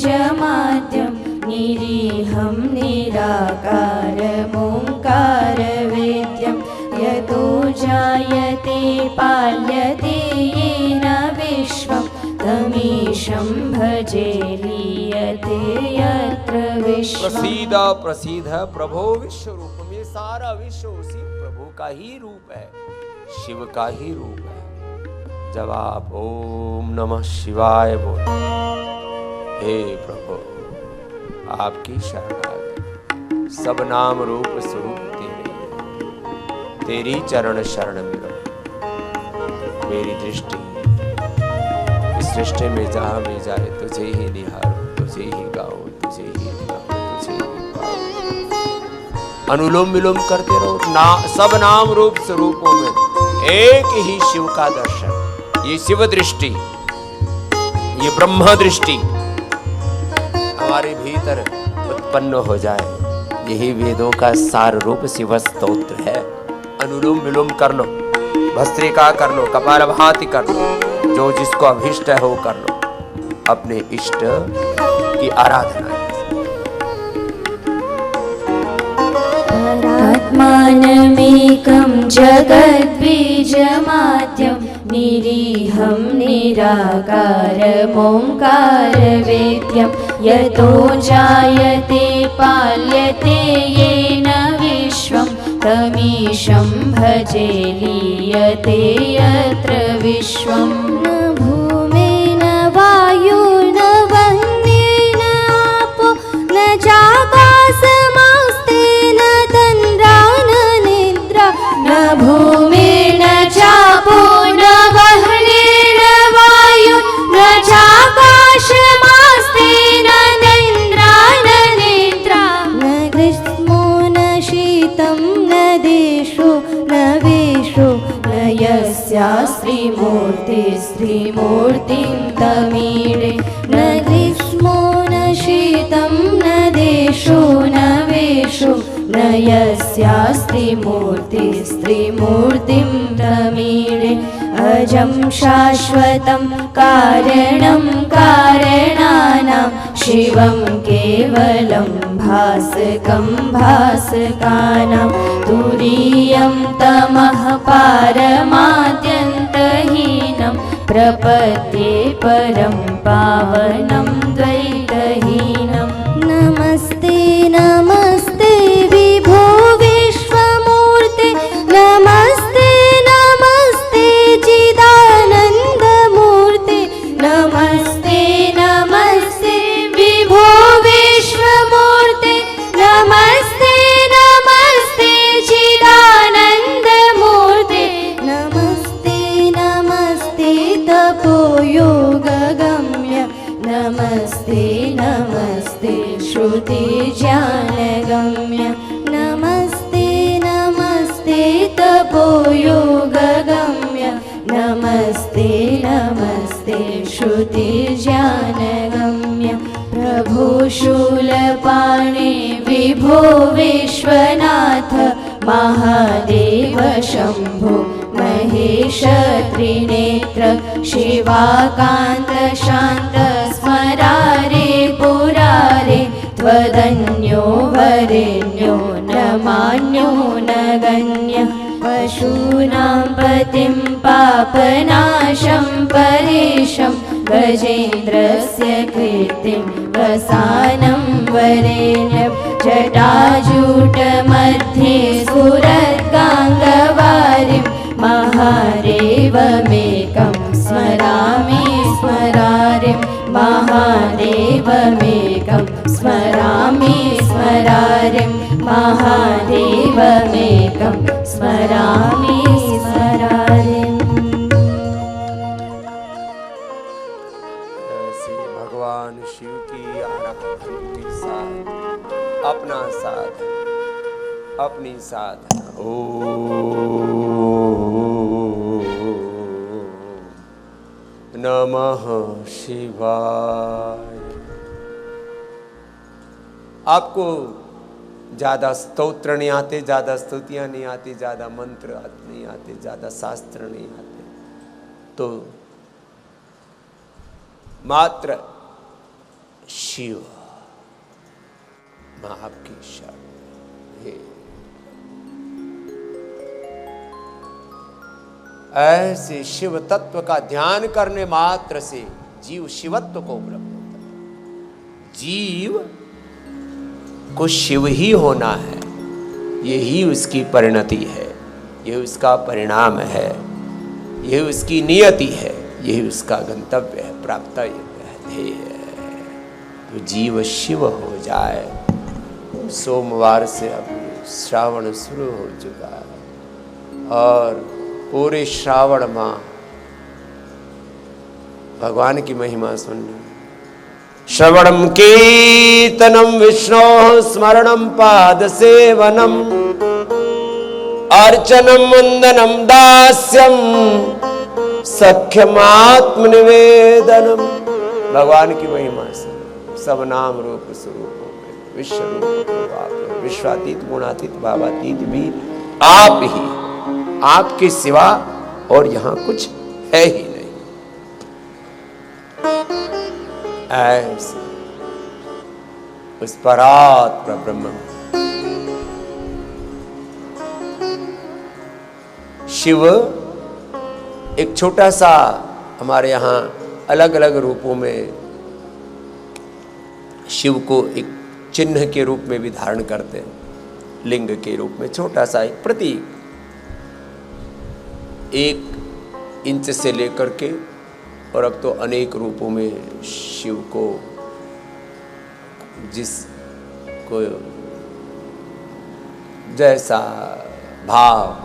निरीहं निराकारमोङ्कारवेद्यं यतो जायते पाल्यते येन विश्वं तमीशं भजे लीयते यत्र विश्वम्। प्रसीद प्रसीद प्रभो विश्व रूप में सारा विश्व उसी प्रभु का ही रूप है, शिव का ही रूप है। जब आप ओम नमः शिवाय बोले, हे प्रभु आपकी शरणागति, सब नाम रूप स्वरूप तेरे, तेरी चरण शरण मिलो। मेरी दृष्टि इस सृष्टि में जहां भी जाए तुझे ही निहारूं, तुझे ही गाऊं, तुझे ही गाऊं, तुझे ही पाऊं। अनुलोम विलोम करते रहो सब नाम रूप स्वरूपों में एक ही शिव का दर्शन। ये शिव दृष्टि, ये ब्रह्म दृष्टि हमारे भीतर उत्पन्न हो जाए, यही वेदों का सार रूप शिव स्तोत्र है। अनुलोम विलोम कर लो, भस्त्रिका कर लो, कपालभाति कर लो, जो जिसको अभिष्ट है वो कर लो, अपने इष्ट की आराधना। आत्मानमेकं जगद्बीजमाद्यं निरीहं निराकारमोङ्कारवेद्यं यतो जायते पाल्यते येन विश्वं तमीशं भजे लीयते यत्र विश्वम्। न भूमेन वायुर्न वह्निर्न आपो न चाकाशमास्तेन तन्द्रा न यस्यास्ति मूर्तिं तमीडे न ग्रीष्मो न शीतं न देशो न वेशो न यस्यास्ति मूर्तिस्त्रिमूर्तिं तमीडे अजं शाश्वतं कारणं कारणानां शिवं केवलं भासकं भासकानां तुरीयं तमः पारमाद्यन्तहीनं प्रपद्ये परं पावनं द्वैतहीनं नमस्ते नमस्ते विभो विश्वमूर्ते नमस्ते नमस्ते चिदानन्दमूर्ते नमस्ते नमस्ते विभो विश्वमूर्ते नमस्ते नमस्ते चिदानन्दमूर्ते नमस्ते नमस्ते तपोयोगगम्य नमस्ते नमस्ते श्रुतिज्ञानगम्य नमस्ते नमस्ते तपोयोगगम्य नमस्ते नमस्ते श्रुतिज्ञानगम्य प्रभो शूलपाणे विभो विश्वनाथ महादेव शम्भो महेश त्रिनेत्र शिवाकान्त शान्त स्मरारे पुरारे त्वदन्यो वरेण्यो न मान्यो न गण्य पशूनां पतिं पापनाशं परेशं गजेन्द्रस्य कीर्तिं वसानं वरेण्यं जटाजूटमध्ये सुरद्गाङ्गवारिं महादेवमेकं स्मरामि स्मरारिं महादेवमेकं स्मरामि स्मरारिं महादेवमेकं स्मरामि स्मरारिम्। श्री भगवान शिव की आराधना के साथ अपना साधन अपनी साधना नमः शिवाय। आपको ज़्यादा स्तोत्र नहीं आते, ज़्यादा स्तुतियाँ नहीं आती, ज़्यादा मंत्र नहीं आते, ज़्यादा शास्त्र नहीं आते, तो मात्र शिव माँ आपकी शरण है। ऐसे शिव तत्व का ध्यान करने मात्र से जीव शिवत्व को उपलब्ध होता है। जीव को शिव ही होना है, यही उसकी परिणति है, यही उसका परिणाम है, यही उसकी नियति है, यही उसका गंतव्य है, प्राप्त ध्येय है। तो जीव शिव हो जाए। सोमवार से अब श्रावण शुरू हो चुका है और पूरे श्रावण माह भगवान की महिमा सुनना। श्रवणम कीर्तनम विष्णो स्मरणम पाद सेवनम अर्चनम वंदनम दास्यम सख्यमात्मनिवेदनम। भगवान की महिमा से सब नाम रूप स्वरूपों में विश्व रूप आप, विश्वातीत गुणातीत भावातीत भी आप ही, आपके सिवा और यहाँ कुछ है ही नहीं। ऐसे उस परात्पर ब्रह्म शिव एक छोटा सा, हमारे यहाँ अलग अलग रूपों में शिव को एक चिन्ह के रूप में भी धारण करते हैं, लिंग के रूप में छोटा सा एक प्रतीक, 1 इंच से लेकर के और अब तो अनेक रूपों में शिव को जिसको जैसा भाव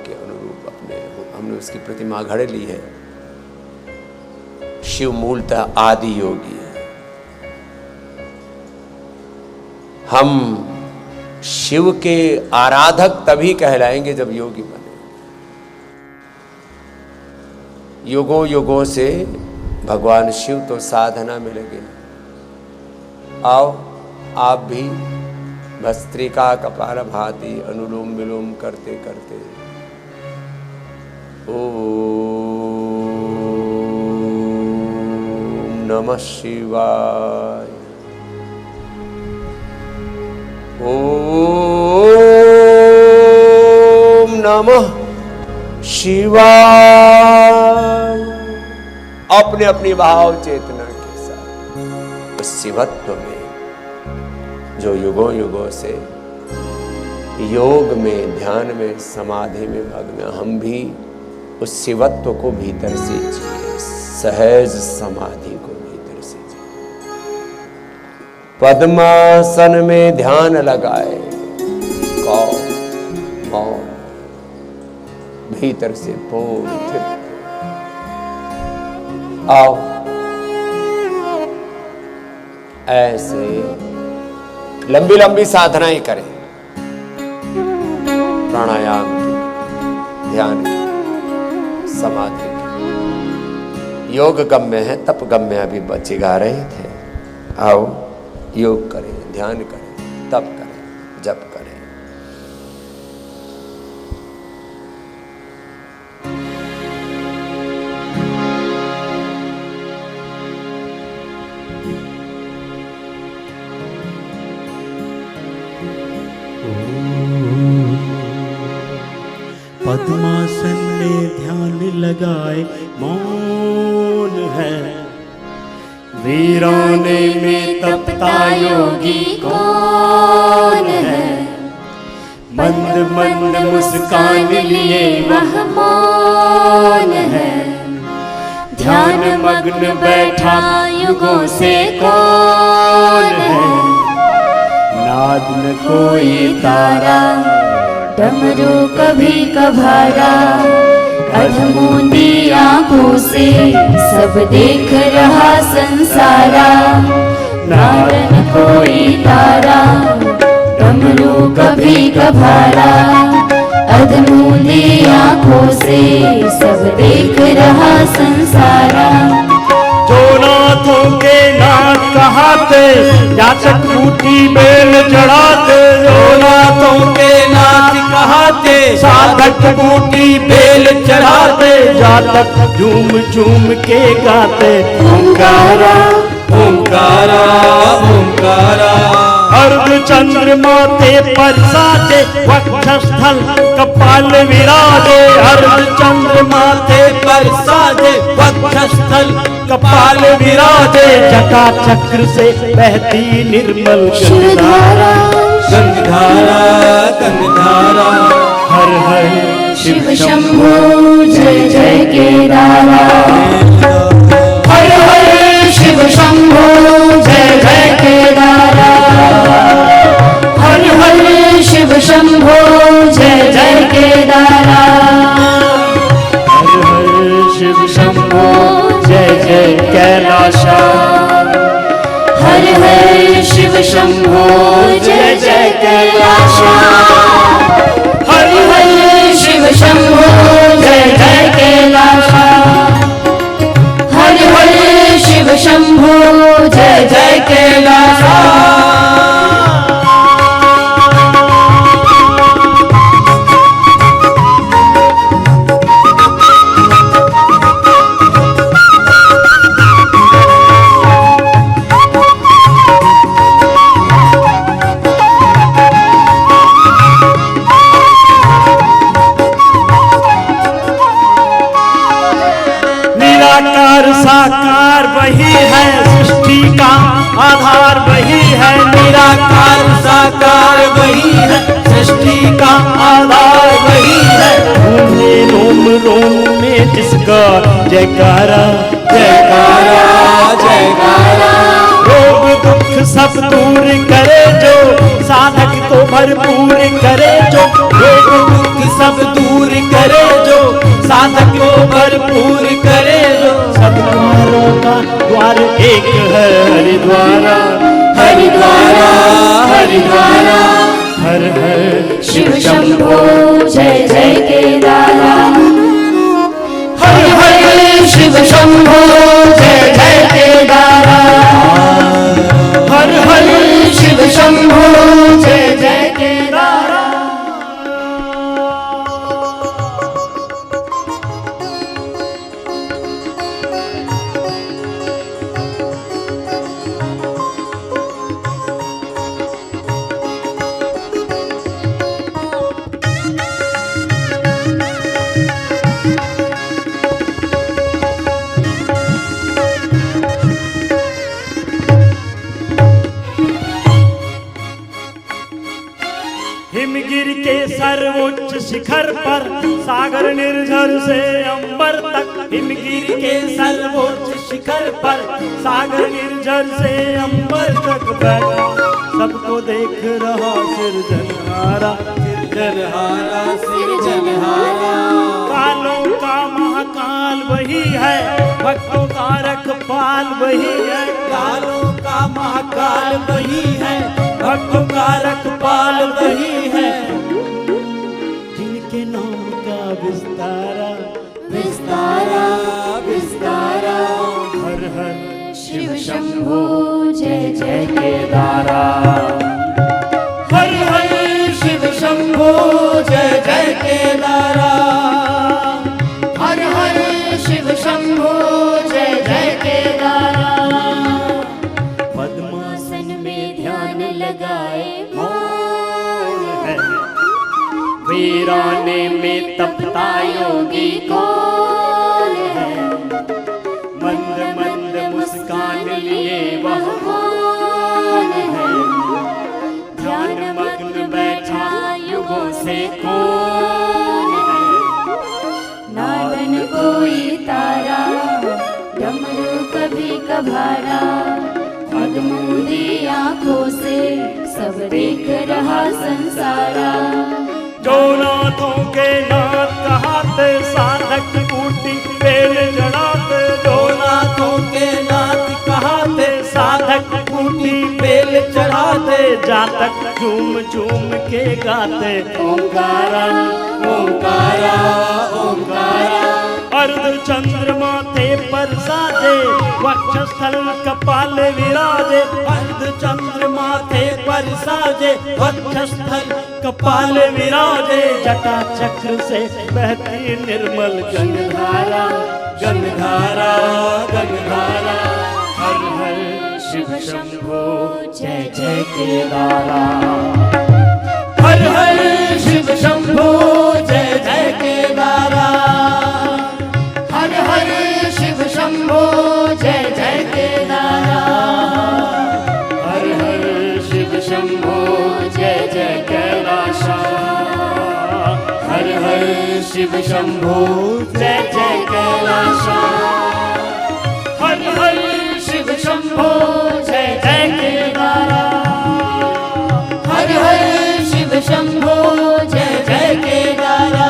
के अनुरूप हमने उसकी प्रतिमा घड़ ली है। शिव मूलतः आदि योगी है। हम शिव के आराधक तभी कहलाएंगे जब योगी बने। युगों युगों से भगवान शिव तो साधना में लगे। आओ आप भी भस्त्रिका कपाल भाती अनुलोम विलोम करते करते ओम नमः शिवाय, ओम नमः शिवाय। अपने अपनी भाव चेतना के साथ उस शिवत्व में जो युगों युगों से योग में, ध्यान में, समाधि में मग्न, हम भी उस शिवत्व को भीतर से जिए, सहज समाधि को भीतर से जिए। पद्मासन में ध्यान लगाए, मौन भीतर से पूर्ण तृप्त। आओ ऐसे लंबी लंबी साधनाएं करें, प्राणायाम की, ध्यान की, समाधि की। योग गम्य है, तप गम्य अभी बच्चे गा रहे थे। आओ योग करें, ध्यान करें, तप करें, जप करें। पद्मासन में ध्यान लगाए मौन है, वीराने में तपता योगी कौन है। मंद मंद मुस्कान लिए वह मौन है, ध्यान मग्न बैठा युगों से कौन है। नाद न कोई तारा, डमरू कभी कभारा, अधमूंदी आंखों से सब देख रहा संसारा। नारन कोई तारा, डमरू कभी कभारा, अधमूंदी आंखों से सब देख रहा संसारा। जो नाथों के नाथ कहाते, जातक बूटी बेल चढ़ाते। जो नाथों के नाथ कहाते, साधक बूटी बेल चढ़ाते। जातक झूम झूम के गाते ओंकारा ओंकारा ओंकारा। अर्ध चंद्रमा ते पर साजे, वक्षस्थल कपाल विराजे। अर्ध चंद्रमा ते पर साजे, वक्षस्थल कपाल विराजे। जटा चक्र से बहती निर्मल गंगाधारा, गंगाधारा गंगाधारा। हर हर शिव शंभो जय जय केदारा। हर हर शिव शंभो जय जय केदारा। हर हर शिव शंभो जय जय केदारा। हर हर शिव शंभो जय जय कैलाशा। हर हर शिव शंभो जय जय कैलाशा। हर हर शिव शंभो जय जय कैलाशा। हर हर शिव शंभो जय जय कैलाशा। साकार वही है, सृष्टि का आधार वही है। निराकार साकार वही है, सृष्टि का आधार वही है। घूमे रोम रोम में जिसका जयकारा जयकारा जयकारा। रोग दुख सब दूर करे जो, साधक को भरपूर करे जो। रोग दुख सब दूर करे जो, साधक को भरपूर करे जो। सद्द्वारों का द्वार एक है, हरिद्वारा हरिद्वारा हरिद्वारा। हर हर शिव शंभो जय जय केदारा। हर हर शिव शंभो जय जय केदारा हर हर शिव शंभो जय जय केदारा हिमगिर के सर्वोच्च शिखर पर सागर निर्झर से अंबर तक हिमगिर के सर्वोच्च शिखर पर सागर निर्झर से अंबर तक बैठा सबको देख रहा सिरजनहारा सिरजनहारा सिरजनहारा कालों का महाकाल वही है भक्तों का रखवाल वही है कालों का महाकाल वही है भक्तों का रखवाल वही है जिनके नाम का विस्तारा विस्तारा विस्तारा हर हर शिव शंभो जय जय केदारा हर हर शिव शंभो जय जय केदारा हर हर शिव शंभो जय जय केदारा पद्मासन में ध्यान लगाए वीराने में तपता योगी कौन है मंद मंद मुस्कान लिए वह कौन है ध्यान मग्न बैठा युगों से कौन है नादन कोई तारा डमरू कभी कभारा अधमूदी आंखों से सब देख रहा संसारा जो नाथों के नाथ कहाते साधक कूटी बेल चढ़ाते जो नाथों के नाथ कहाते साधक कूटी बेल चढ़ाते जातक झूम झूम के गाते ओंकारा ओंकारा ओंकारा अर्ध चंद्र माथे पर साजे वक्षस्थल कपाल विराजे अर्ध चंद्र माथे पर साजे वक्षस्थल कपाल विराजे जटा चक्र से बहती निर्मल गंगाधारा गंगाधारा गंगाधारा हर हर शिव शंभो जय जय केदारा हर हर शिव शंभो जय जय केदारा हर हर शिव शंभो जय जय केदारा हर हर शिव शंभो जय जय कैलाशा हर हर शिव शंभो जय जय कैलाशा हर हर शिव शंभो जय जय केदारा हर हर शिव शंभो जय जय केदारा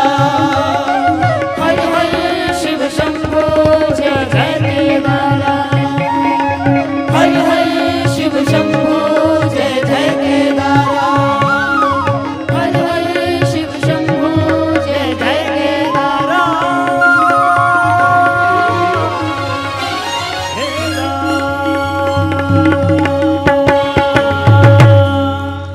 हर हर शिव शंभो जय जय केदारा हर हर शिव शंभो जय जय केदारा हर हर शिव शंभो जय जय केदारा केदारा